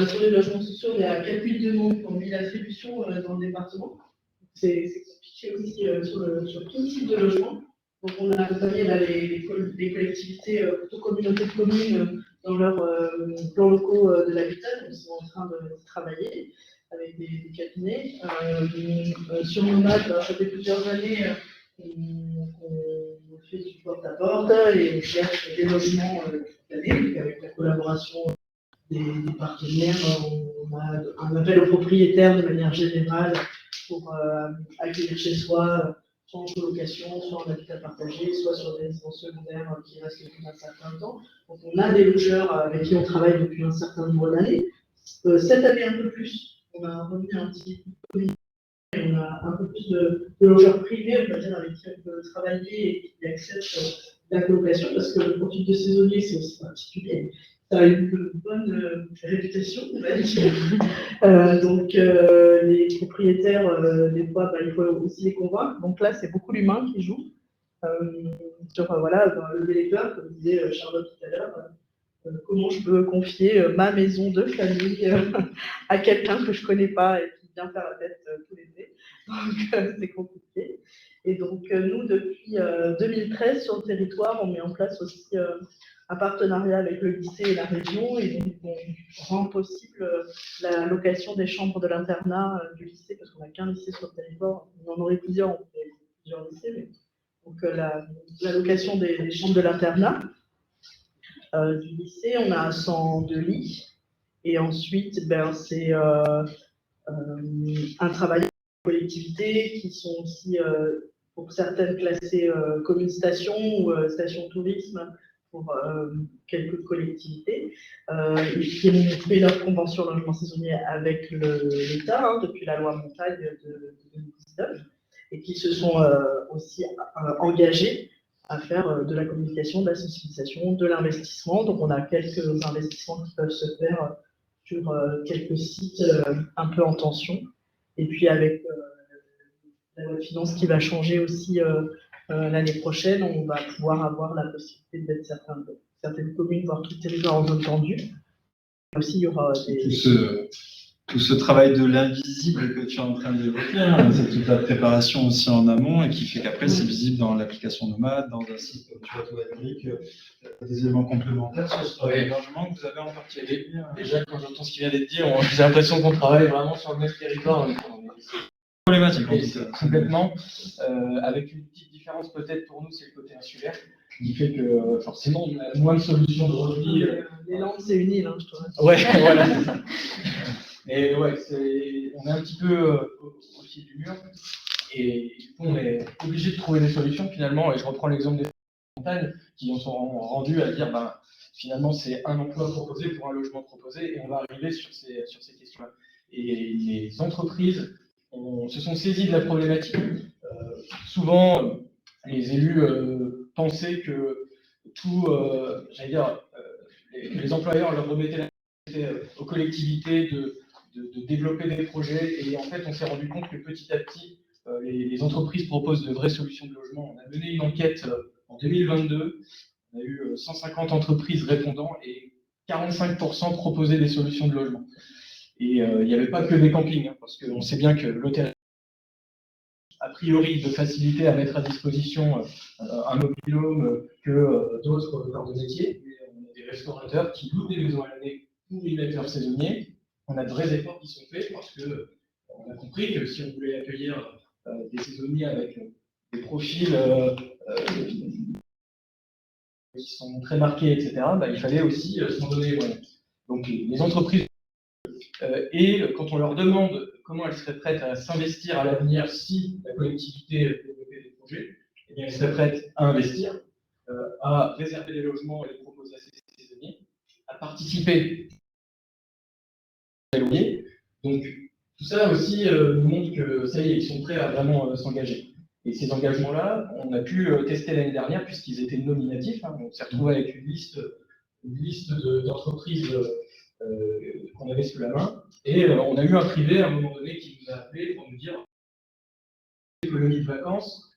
Sur les logements sociaux, il y a 4000 demandes pour 1000 attributions dans le département. C'est compliqué aussi sur tout type de logement. Donc, on a accompagné les collectivités, plutôt communautés de communes, dans leurs plans locaux de l'habitat. Ils sont en train de travailler avec des cabinets. Sur Nomade, ça fait plusieurs années qu'on fait du porte-à-porte et on cherche des logements toute l'année, avec la collaboration des partenaires. On a un appel aux propriétaires de manière générale pour accueillir chez soi, soit en colocation, soit en habitat partagé, soit sur des résidences secondaires qui restent depuis un certain temps. Donc on a des logeurs avec qui on travaille depuis un certain nombre d'années. Cette année un peu plus, on a remis un petit peu, on a un peu plus de logeurs privés, on va dire, avec qui on peut travailler et qui acceptent la colocation, parce que le profil de saisonnier, c'est aussi particulier. Ça a une bonne réputation, on va dire. Donc, les propriétaires, des fois, il faut aussi les convaincre. Donc là, c'est beaucoup l'humain qui joue. Sur, voilà, lever les peurs, comme disait Charlotte tout à l'heure. Comment je peux confier ma maison de famille à quelqu'un que je ne connais pas et qui vient faire la fête tout l'été. Donc, c'est compliqué. Et donc, nous, depuis 2013, sur le territoire, on met en place aussi un partenariat avec le lycée et la région. Et donc, on rend possible la location des chambres de l'internat du lycée, parce qu'on n'a qu'un lycée sur le territoire. On en aurait plusieurs, on fait plusieurs lycées. Mais... Donc, la location des chambres de l'internat. Du lycée, on a 102 lits. Et ensuite, c'est un travail de collectivités qui sont aussi, pour certaines, classées communes stations ou stations tourisme pour quelques collectivités. Qui ont fait leur convention logement saisonnier avec l'État depuis la loi montagne de 2019 et qui se sont aussi engagés à faire de la communication, de la sensibilisation, de l'investissement. Donc, on a quelques investissements qui peuvent se faire sur quelques sites un peu en tension. Et puis, avec la loi de finances qui va changer aussi l'année prochaine, on va pouvoir avoir la possibilité de mettre certaines communes, voire tout le territoire en zone tendue. Aussi, il y aura tout ce travail de l'invisible que tu es en train d'évoquer, hein, c'est toute la préparation aussi en amont et qui fait qu'après c'est visible dans l'application Nomade, dans un site comme tu vois, Eric, des éléments complémentaires sur ce travail d'hébergement que vous avez en particulier. Déjà, quand j'entends ce qui vient d'être dit, j'ai l'impression qu'on travaille vraiment sur le même territoire. Problématique, complètement. Avec une petite différence peut-être pour nous, c'est le côté insulaire, qui fait que forcément on a moins de solutions de repli. Les Landes, c'est une île, hein, je trouve. Ouais, voilà. Et ouais, on est un petit peu au pied du mur. Et du coup, on est obligé de trouver des solutions finalement. Et je reprends l'exemple des montagnes qui en sont rendus à dire finalement, c'est un emploi proposé pour un logement proposé. Et on va arriver sur ces questions-là. Et les entreprises se sont saisies de la problématique. Souvent, les élus pensaient que les employeurs leur remettaient la responsabilité aux collectivités de développer des projets. Et en fait, on s'est rendu compte que petit à petit, les entreprises proposent de vraies solutions de logement. On a mené une enquête en 2022. On a eu 150 entreprises répondant et 45% proposaient des solutions de logement. Et il n'y avait pas que des campings, hein, parce qu'on sait bien que l'hôtel a priori de facilité à mettre à disposition un mobil-home que d'autres corps de métier. Mais on a des restaurateurs qui louent des maisons à l'année pour y mettre leurs saisonniers. On a de vrais efforts qui sont faits parce qu'on a compris que si on voulait accueillir des saisonniers avec des profils qui sont très marqués, etc., il fallait aussi s'en donner les moyens. Donc les entreprises, et quand on leur demande comment elles seraient prêtes à s'investir à l'avenir si la collectivité développait des projets, eh bien, elles seraient prêtes à investir, à réserver des logements et les proposer à ces saisonniers, à participer à loyer. Donc tout ça aussi nous montre que ça y est, ils sont prêts à vraiment s'engager. Et ces engagements-là, on a pu tester l'année dernière puisqu'ils étaient nominatifs. Hein. On s'est retrouvé avec une liste d'entreprises qu'on avait sous la main. Et on a eu un privé à un moment donné qui nous a appelé pour nous dire colonie de vacances,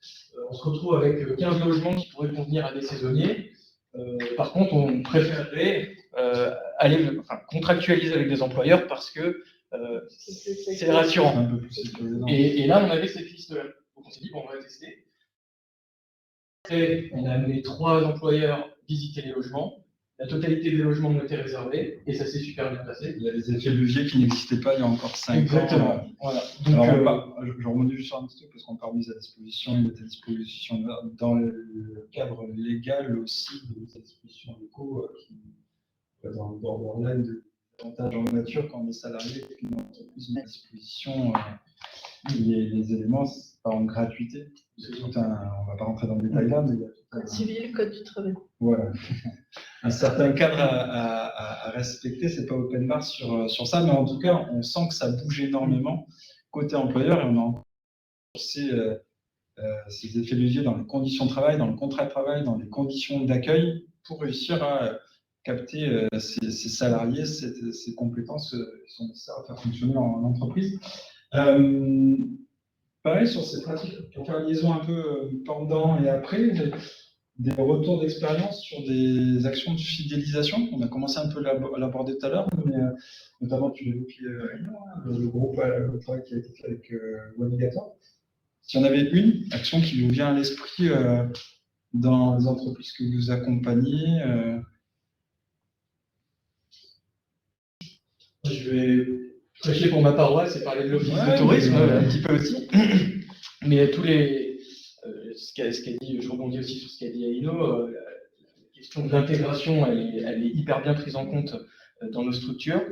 on se retrouve avec 15 logements qui pourraient convenir à des saisonniers. Par contre, on préférerait contractualiser avec des employeurs parce que c'est rassurant. Et là, on avait cette liste-là. Donc on s'est dit, on va tester. Après, on a amené 3 employeurs visiter les logements. La totalité des logements ont été réservés et ça s'est super bien passé. Il y a des effets leviers qui n'existaient pas il y a encore 5 ans. Exactement. Voilà. Donc, je rebondis juste sur un petit peu parce qu'on parle mise à disposition, il met à disposition dans le cadre légal aussi de mise à disposition locaux qui dans l'ordre de avantage en nature quand on est salarié et qu'une entreprise met à disposition les éléments en gratuité. On ne va pas rentrer dans le détail là, mais il y a tout Code civil, code du travail. voilà. Un certain cadre à respecter, c'est pas open bar sur ça, mais en tout cas, on sent que ça bouge énormément côté employeur et on a encore ces effets leviers dans les conditions de travail, dans le contrat de travail, dans les conditions d'accueil pour réussir à capter ces salariés, ces compétences qui sont nécessaires à faire fonctionner en entreprise. Pareil sur ces pratiques, pour faire liaison un peu pendant et après, des retours d'expérience sur des actions de fidélisation. On a commencé un peu à l'aborder tout à l'heure, mais notamment tu l'évoquais, le groupe le travail qui a été fait avec Wavigator. Si on avait une action qui vous vient à l'esprit dans les entreprises que vous accompagnez, je vais prêcher pour ma paroisse et parler de l'office de tourisme un petit peu aussi. Mais tous les, ce qu'a dit, je rebondis aussi sur ce qu'a dit Aïno, la question de l'intégration, elle est hyper bien prise en compte dans nos structures.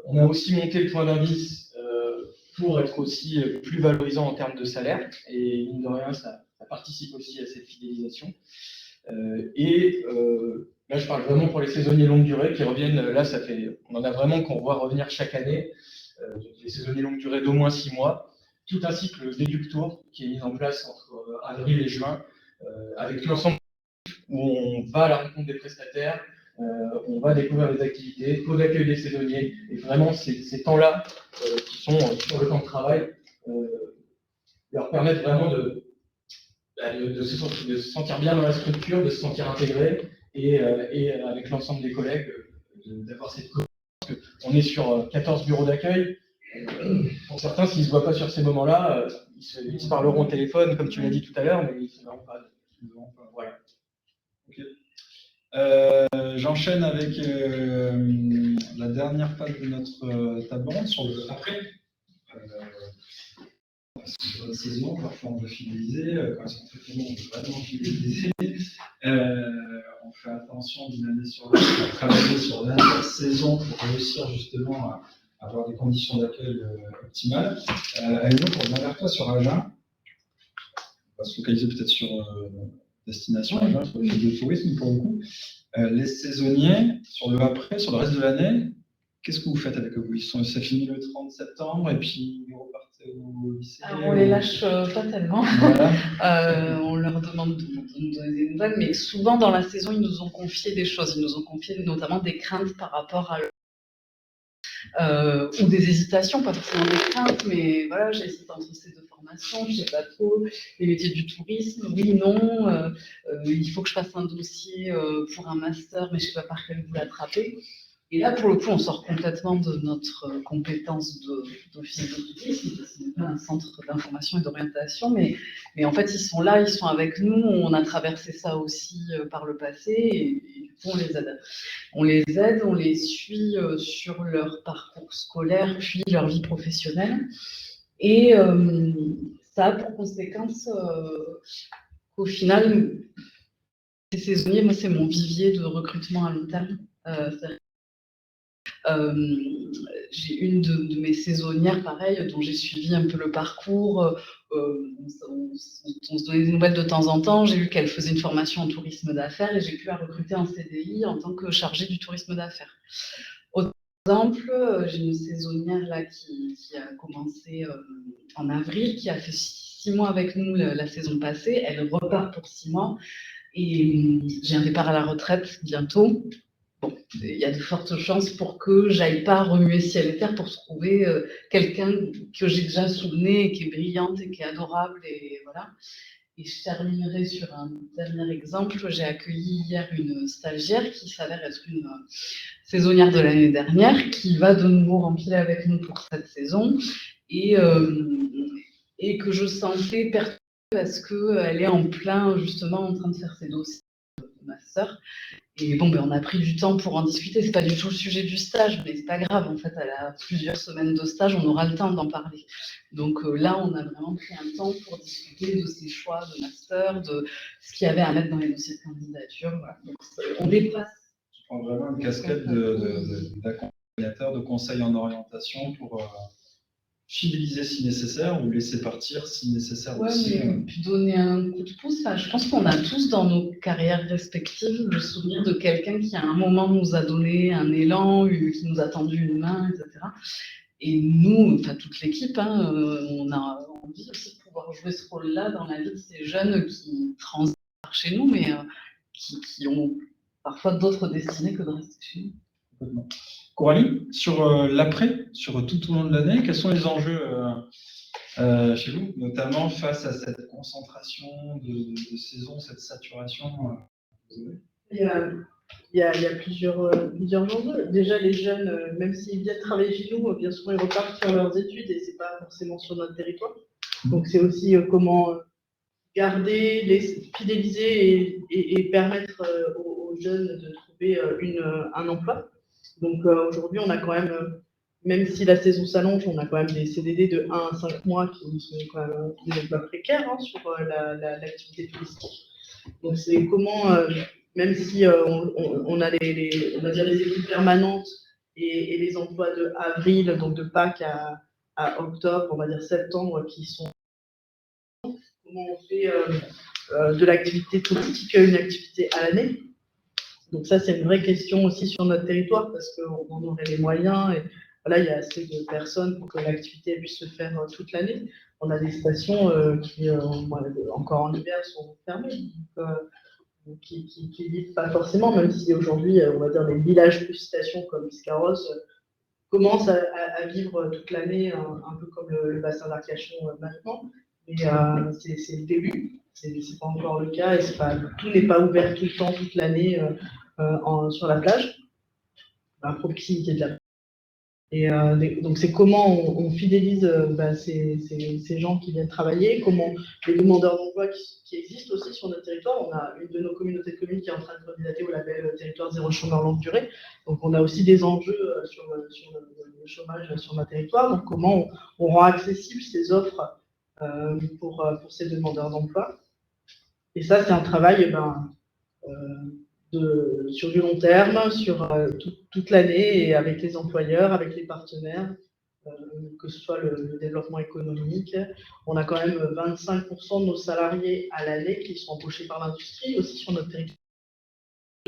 On a aussi monté le point d'indice pour être aussi plus valorisant en termes de salaire, et mine de rien, ça participe aussi à cette fidélisation. Là, je parle vraiment pour les saisonniers longue durée qui reviennent. Là, on en a vraiment qu'on voit revenir chaque année. Les saisonniers longue durée d'au moins 6 mois. Tout un cycle déductour qui est mis en place entre avril et juin, avec l'ensemble où on va à la rencontre des prestataires, on va découvrir les activités, taux d'accueil des saisonniers, et vraiment ces temps-là qui sont sur le temps de travail leur permettent vraiment de se sentir bien dans la structure, de se sentir intégré, et avec l'ensemble des collègues, d'avoir cette cohérence. On est sur 14 bureaux d'accueil. Pour certains, s'ils ne se voient pas sur ces moments-là, ils se parleront au téléphone, comme tu l'as dit tout à l'heure, mais ils ne se verront pas. Voilà. Okay. J'enchaîne avec la dernière page de notre table ronde sur le après. Sur la saison, parfois on veut fidéliser, quand c'est très long, on veut vraiment fidéliser. On fait attention d'une année sur l'autre à travailler sur l'intersaison pour réussir justement à avoir des conditions d'accueil optimales. Aïno, pour revenir vers toi sur Agen, on va se focaliser peut-être sur destination Agen, sur le de tourisme pour le coup. Les saisonniers, sur le après, sur le reste de l'année, qu'est-ce que vous faites avec eux? Ça finit le 30 septembre et puis vous repartez au lycée? Alors, on les lâche pas tellement. Voilà. On leur demande de nous donner des nouvelles, mais souvent dans la saison, ils nous ont confié des choses. Ils nous ont confié notamment des craintes par rapport à ou des hésitations, pas forcément des craintes, mais voilà, j'hésite entre ces deux formations, je sais pas trop, les métiers du tourisme, oui, non, il faut que je fasse un dossier pour un master, mais je sais pas par quel bout l'attraper. Et là, pour le coup, on sort complètement de notre compétence d'office de tourisme. Ce n'est pas un centre d'information et d'orientation, mais en fait, ils sont là, ils sont avec nous. On a traversé ça aussi par le passé et du coup, on les aide. On les aide, on les suit sur leur parcours scolaire, puis leur vie professionnelle. Et ça a pour conséquence qu'au final, ces saisonniers, moi, c'est mon vivier de recrutement à long terme. J'ai une de mes saisonnières, pareil, dont j'ai suivi un peu le parcours. On se donnait des nouvelles de temps en temps. J'ai vu qu'elle faisait une formation en tourisme d'affaires et j'ai pu la recruter en CDI en tant que chargée du tourisme d'affaires. Autre exemple, j'ai une saisonnière là qui a commencé en avril, qui a fait 6 mois avec nous la saison passée. Elle repart pour 6 mois et j'ai un départ à la retraite bientôt. Bon, il y a de fortes chances pour que j'aille pas remuer ciel et terre pour trouver quelqu'un que j'ai déjà sous le nez, qui est brillante et qui est adorable, et voilà. Et je terminerai sur un dernier exemple. J'ai accueilli hier une stagiaire qui s'avère être une saisonnière de l'année dernière, qui va de nouveau remplir avec nous pour cette saison, et que je sentais perturbée parce qu'elle est en plein, justement, en train de faire ses dossiers de master. Et bon, on a pris du temps pour en discuter. C'est pas du tout le sujet du stage, mais c'est pas grave. En fait, elle a plusieurs semaines de stage, on aura le temps d'en parler. Donc là, on a vraiment pris un temps pour discuter de ses choix de master, de ce qu'il y avait à mettre dans les dossiers de candidature. Voilà. Donc, on dépasse. Tu prends vraiment une casquette d'accompagnement conseils en orientation pour fidéliser si nécessaire ou laisser partir si nécessaire Ouais, aussi. mais puis donner un coup de pouce. Enfin, je pense qu'on a tous dans nos carrières respectives le souvenir de quelqu'un qui à un moment nous a donné un élan, qui nous a tendu une main, etc. Et nous, enfin toute l'équipe, on a envie aussi de pouvoir jouer ce rôle-là dans la vie de ces jeunes qui transitent par chez nous, mais qui ont parfois d'autres destinées que de rester chez nous. Complètement. Coralie, sur l'après, sur tout au long de l'année, quels sont les enjeux chez vous, notamment face à cette concentration de saison, cette saturation Il y a plusieurs enjeux. Déjà, les jeunes, même s'ils viennent travailler chez nous, bien souvent ils repartent sur leurs études et c'est pas forcément sur notre territoire. Donc c'est aussi comment garder, fidéliser et permettre aux jeunes de trouver un emploi. Donc aujourd'hui, on a quand même si la saison s'allonge, on a quand même des CDD de 1 à 5 mois qui sont quand même des emplois précaires sur l'activité touristique. Donc c'est comment, même si on a on va dire les équipes permanentes et les emplois de avril, donc de Pâques à octobre, on va dire septembre, qui sont comment on fait de l'activité touristique une activité à l'année. Donc ça, c'est une vraie question aussi sur notre territoire parce qu'on en aurait les moyens et voilà, il y a assez de personnes pour que l'activité puisse se faire toute l'année. On a des stations qui, encore en hiver, sont fermées, donc, qui vivent pas forcément, même si aujourd'hui, on va dire, les villages plus stations comme Biscarros commencent à vivre toute l'année, un peu comme le bassin d'Arcachon maintenant. Mais c'est le début, c'est pas encore le cas et tout n'est pas ouvert tout le temps, toute l'année sur la plage, à proximité de la plage. Et donc c'est comment on fidélise ces gens qui viennent travailler, comment les demandeurs d'emploi qui existent aussi sur notre territoire. On a une de nos communautés de communes qui est en train de candidater au label territoire zéro chômeur longue durée. Donc on a aussi des enjeux sur le chômage sur notre territoire. Donc comment on rend accessible ces offres pour ces demandeurs d'emploi. Et ça, c'est un travail sur du long terme, sur toute l'année, et avec les employeurs, avec les partenaires, que ce soit le développement économique. On a quand même 25% de nos salariés à l'année qui sont embauchés par l'industrie, aussi sur notre territoire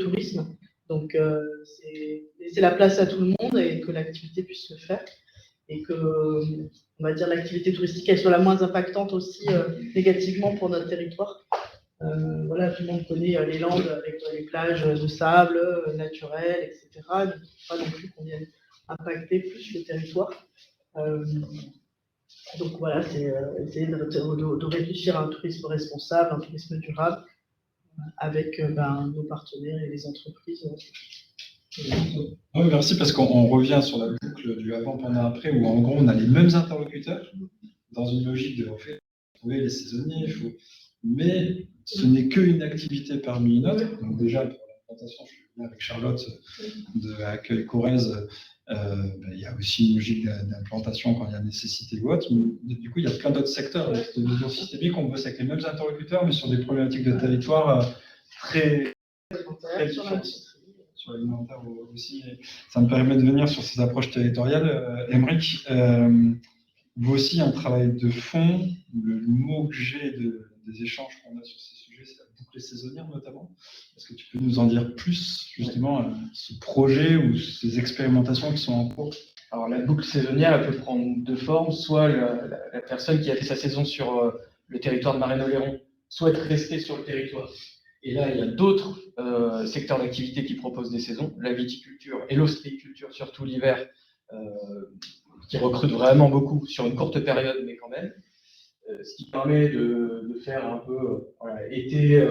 de tourisme. Donc, c'est laisser la place à tout le monde et que l'activité puisse se faire. Et que, on va dire, l'activité touristique, elle soit la moins impactante aussi négativement pour notre territoire. Voilà, tout le monde connaît les Landes avec les plages de sable naturelles, etc. Donc, il ne faut pas non plus qu'on vienne impacter plus le territoire. Donc voilà, c'est essayer de réfléchir à un tourisme responsable, un tourisme durable, avec nos partenaires et les entreprises. Oui, merci, parce qu'on revient sur la boucle du avant, pendant, après, où en gros on a les mêmes interlocuteurs, dans une logique de trouver les saisonniers, mais ce n'est qu'une activité parmi une autre. Donc déjà, pour l'implantation, je suis venu avec Charlotte de Accueil Corrèze, il y a aussi une logique d'implantation quand il y a nécessité ou autre. Mais, du coup, il y a plein d'autres secteurs de vision systémique. On bosse avec les mêmes interlocuteurs, mais sur des problématiques de territoire très différentes. Sur l'alimentaire aussi. Ça me permet de venir sur ces approches territoriales. Aymeric, vous aussi, un travail de fond. Le mot que j'ai des échanges qu'on a sur ces sujets, c'est la boucle saisonnière notamment. Est-ce que tu peux nous en dire plus, justement, ce projet ou ces expérimentations qui sont en cours? Alors, la boucle saisonnière, elle peut prendre deux formes. Soit la personne qui a fait sa saison sur le territoire de Marennes-Oléron souhaite rester sur le territoire. Et là, il y a d'autres secteurs d'activité qui proposent des saisons, la viticulture et l'ostréiculture, surtout l'hiver, qui recrutent vraiment beaucoup sur une courte période, mais quand même. Ce qui permet de faire un peu été,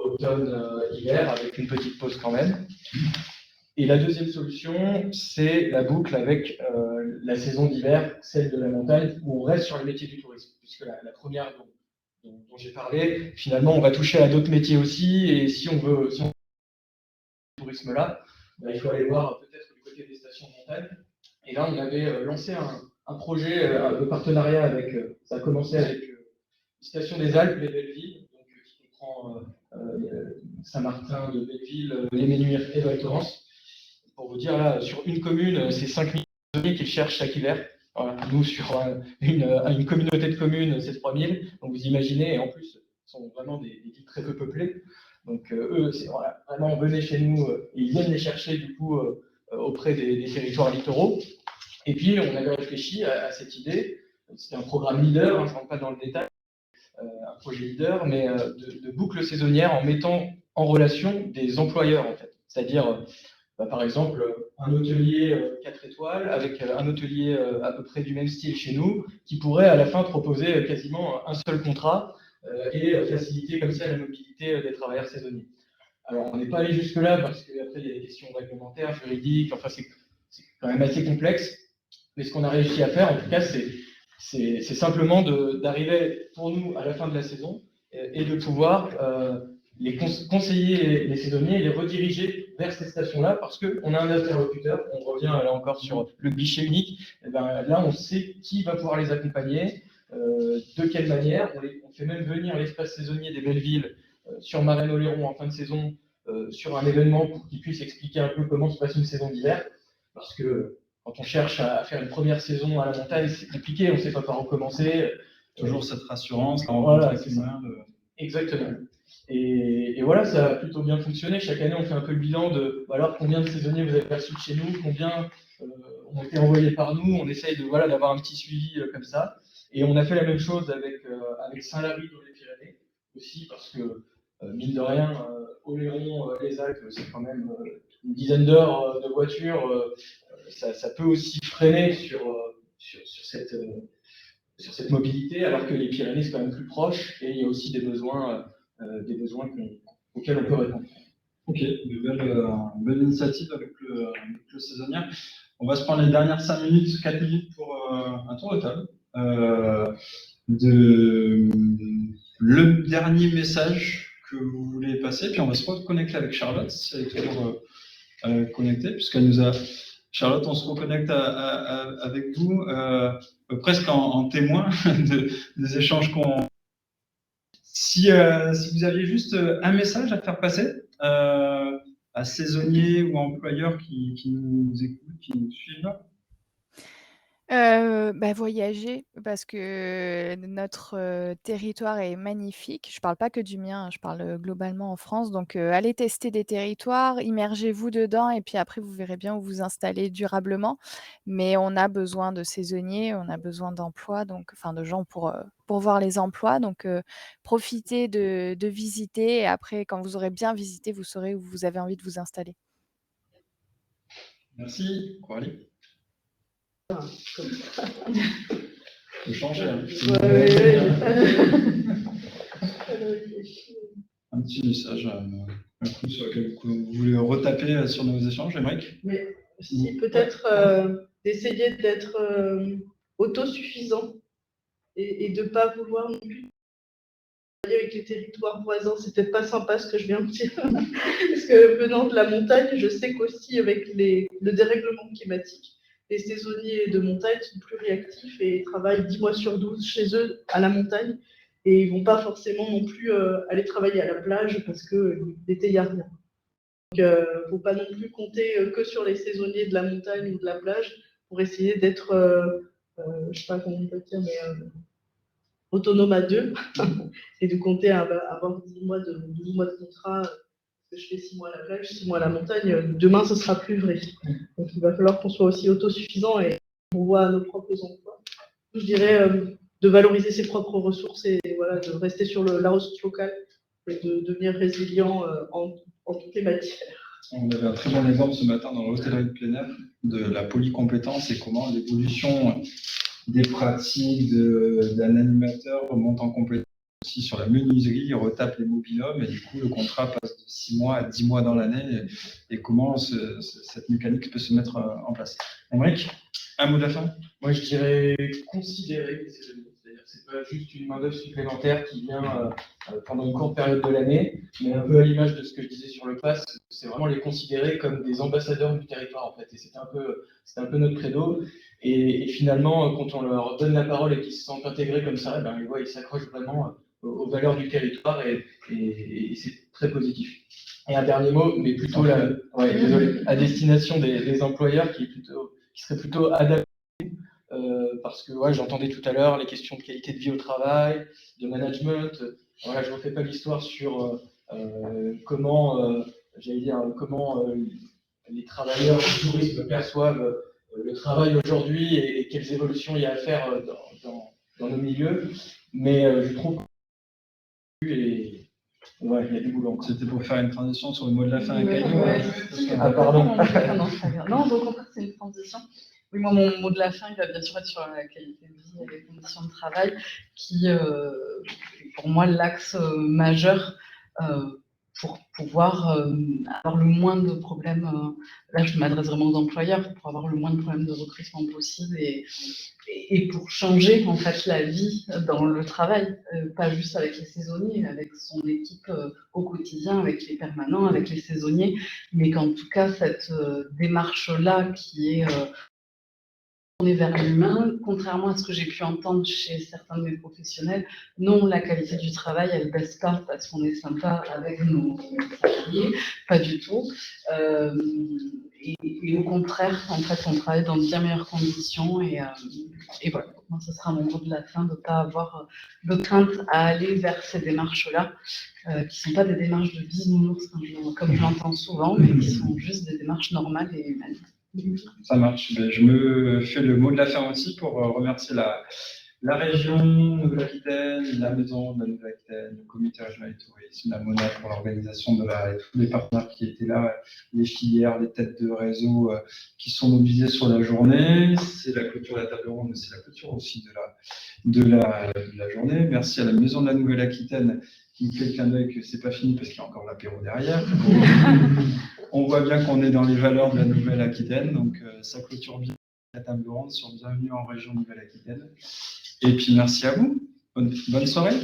automne, hiver, avec une petite pause quand même. Et la deuxième solution, c'est la boucle avec la saison d'hiver, celle de la montagne, où on reste sur le métier du tourisme, puisque la première dont j'ai parlé, finalement, on va toucher à d'autres métiers aussi, et si on veut ce tourisme-là, il faut aller voir peut-être du côté des stations de montagne. Et là, on avait lancé un projet de partenariat avec, ça a commencé avec les stations des Alpes, les Belleville, donc, qui comprend Saint-Martin de Belleville, les Ménuires et Val Thorens. Pour vous dire, là, sur une commune, c'est 5 000 saisonniers qui le cherchent chaque hiver. Voilà. Nous, sur une communauté de communes, c'est 3000. Donc vous imaginez, et en plus, ce sont vraiment des villes très peu peuplées. Donc eux, c'est vraiment venez chez nous, et ils viennent les chercher du coup auprès des territoires littoraux. Et puis on avait réfléchi à cette idée. C'était un programme leader, je ne rentre pas dans le détail, un projet leader, mais de boucles saisonnières en mettant en relation des employeurs en fait. C'est-à-dire par exemple, un hôtelier 4 étoiles avec un hôtelier à peu près du même style chez nous, qui pourrait à la fin proposer quasiment un seul contrat et faciliter comme ça la mobilité des travailleurs saisonniers. Alors, on n'est pas allé jusque-là parce qu'après, il y a des questions réglementaires, juridiques, enfin, c'est quand même assez complexe. Mais ce qu'on a réussi à faire, en tout cas, c'est simplement d'arriver pour nous à la fin de la saison et de pouvoir les conseiller les saisonniers et les rediriger vers ces stations-là parce qu'on a un interlocuteur. On revient là encore sur le guichet unique. Et ben, là, on sait qui va pouvoir les accompagner, de quelle manière. On fait même venir l'espace saisonnier des Bellevilles sur Marennes-Oléron en fin de saison sur un événement pour qu'ils puissent expliquer un peu comment se passe une saison d'hiver. Parce que quand on cherche à faire une première saison à la montagne, c'est compliqué, on ne sait pas par où commencer. Toujours cette rassurance. Voilà, c'est ça. Exactement. Et voilà, ça a plutôt bien fonctionné. Chaque année, on fait un peu le bilan de alors combien de saisonniers vous avez perçus de chez nous, combien ont été envoyés par nous. On essaye d'avoir un petit suivi comme ça. Et on a fait la même chose avec Saint-Lary dans les Pyrénées aussi, parce que mine de rien, Oléron, les Alpes, c'est quand même une dizaine d'heures de voiture. Ça peut aussi freiner sur cette mobilité, alors que les Pyrénées, c'est quand même plus proche et il y a aussi des besoins auxquels on peut répondre. Ok, une belle initiative avec le saisonnier. On va se prendre les dernières 5 minutes, 4 minutes pour un tour de table. Le dernier message que vous voulez passer, puis on va se reconnecter avec Charlotte, si elle est toujours connectée, puisqu'elle nous a... Charlotte, on se reconnecte avec vous, presque en témoin des échanges qu'on... Si vous aviez juste un message à faire passer à saisonniers ou employeurs qui nous écoutent, qui nous suivent là. Voyager parce que notre territoire est magnifique. Je parle pas que du mien, hein, je parle globalement en France. Donc, allez tester des territoires, immergez-vous dedans et puis après vous verrez bien où vous installer durablement. Mais on a besoin de saisonniers, on a besoin d'emplois, donc enfin de gens pour voir les emplois. Donc, profitez de visiter et après quand vous aurez bien visité, vous saurez où vous avez envie de vous installer. Merci, Coralie. Faut changer. Hein. Un petit message un coup sur lequel vous voulez retaper sur nos échanges, Émeric. Mais si peut-être d'essayer d'être autosuffisant et de ne pas vouloir non plus travailler avec les territoires voisins. C'est peut-être pas sympa ce que je viens de dire. Parce que venant de la montagne, je sais qu'aussi avec le dérèglement climatique, les saisonniers de montagne sont plus réactifs et ils travaillent 10 mois sur 12 chez eux à la montagne. Et ils ne vont pas forcément non plus aller travailler à la plage parce que l'été, il n'y a rien. Donc, il ne faut pas non plus compter que sur les saisonniers de la montagne ou de la plage pour essayer d'être, je ne sais pas comment on peut dire, mais autonome à deux et de compter avoir 12 mois de contrat. Que je fais 6 mois à la plage, 6 mois à la montagne, demain ce sera plus vrai. Donc il va falloir qu'on soit aussi autosuffisant et qu'on voit nos propres emplois. Je dirais de valoriser ses propres ressources et voilà, de rester sur la ressource locale et de devenir résilient en toutes les matières. On avait un très bon exemple ce matin dans l'hôtellerie de plein air de la polycompétence et comment l'évolution des pratiques d'un animateur remonte en compétence aussi sur la menuiserie, il retape les mobil-hommes et du coup le contrat passe de 6 mois à 10 mois dans l'année et comment cette mécanique peut se mettre en place. Émeric, un mot de la fin? Moi je dirais considérer les saisonniers, c'est-à-dire que ce n'est pas juste une main-d'œuvre supplémentaire qui vient pendant une courte période de l'année, mais un peu à l'image de ce que je disais sur le pass, c'est vraiment les considérer comme des ambassadeurs du territoire en fait, et c'est un peu notre credo. Et finalement, quand on leur donne la parole et qu'ils se sentent intégrés comme ça, ils s'accrochent vraiment aux valeurs du territoire et c'est très positif. Et un dernier mot, mais plutôt désolé, à destination des employeurs qui serait plutôt adapté, parce que j'entendais tout à l'heure les questions de qualité de vie au travail, de management. Voilà, je ne refais pas l'histoire sur comment les travailleurs du tourisme perçoivent le travail aujourd'hui et quelles évolutions il y a à faire dans nos milieux. Mais je trouve qu'il y a du boulot encore. C'était pour faire une transition sur le mot de la fin à Caillou. Pardon. Non, au contraire, c'est une transition. Oui, moi, mon mot de la fin, il va bien sûr être sur la qualité de vie et les conditions de travail, qui est pour moi l'axe majeur pour pouvoir avoir le moins de problèmes. Là, je m'adresse vraiment aux employeurs pour avoir le moins de problèmes de recrutement possible et pour changer en fait la vie dans le travail, pas juste avec les saisonniers, avec son équipe au quotidien, avec les permanents, avec les saisonniers, mais qu'en tout cas cette démarche-là qui est tournée vers l'humain, contrairement à ce que j'ai pu entendre chez certains de mes professionnels, non, la qualité du travail, elle baisse pas parce qu'on est sympa avec nos salariés, pas du tout. Et au contraire, en fait, on travaille dans de bien meilleures conditions et voilà. Moi, ce sera mon mot de la fin, de ne pas avoir de crainte à aller vers ces démarches-là, qui ne sont pas des démarches de bisounours, comme je l'entends souvent, mais qui sont juste des démarches normales et humaines. Ça marche. Je me fais le mot de la fin aussi pour remercier la région Nouvelle-Aquitaine, la maison de la Nouvelle-Aquitaine, le comité régional du tourisme, la MONA pour l'organisation et tous les partenaires qui étaient là, les filières, les têtes de réseau qui sont mobilisées sur la journée. C'est la clôture de la table ronde, mais c'est la clôture aussi de la journée. Merci à la maison de la Nouvelle-Aquitaine qui me fait le clin d'œil que c'est pas fini parce qu'il y a encore l'apéro derrière. On voit bien qu'on est dans les valeurs de la Nouvelle-Aquitaine, donc ça clôture bien la table ronde sur Bienvenue en région Nouvelle-Aquitaine. Et puis merci à vous. Bonne soirée.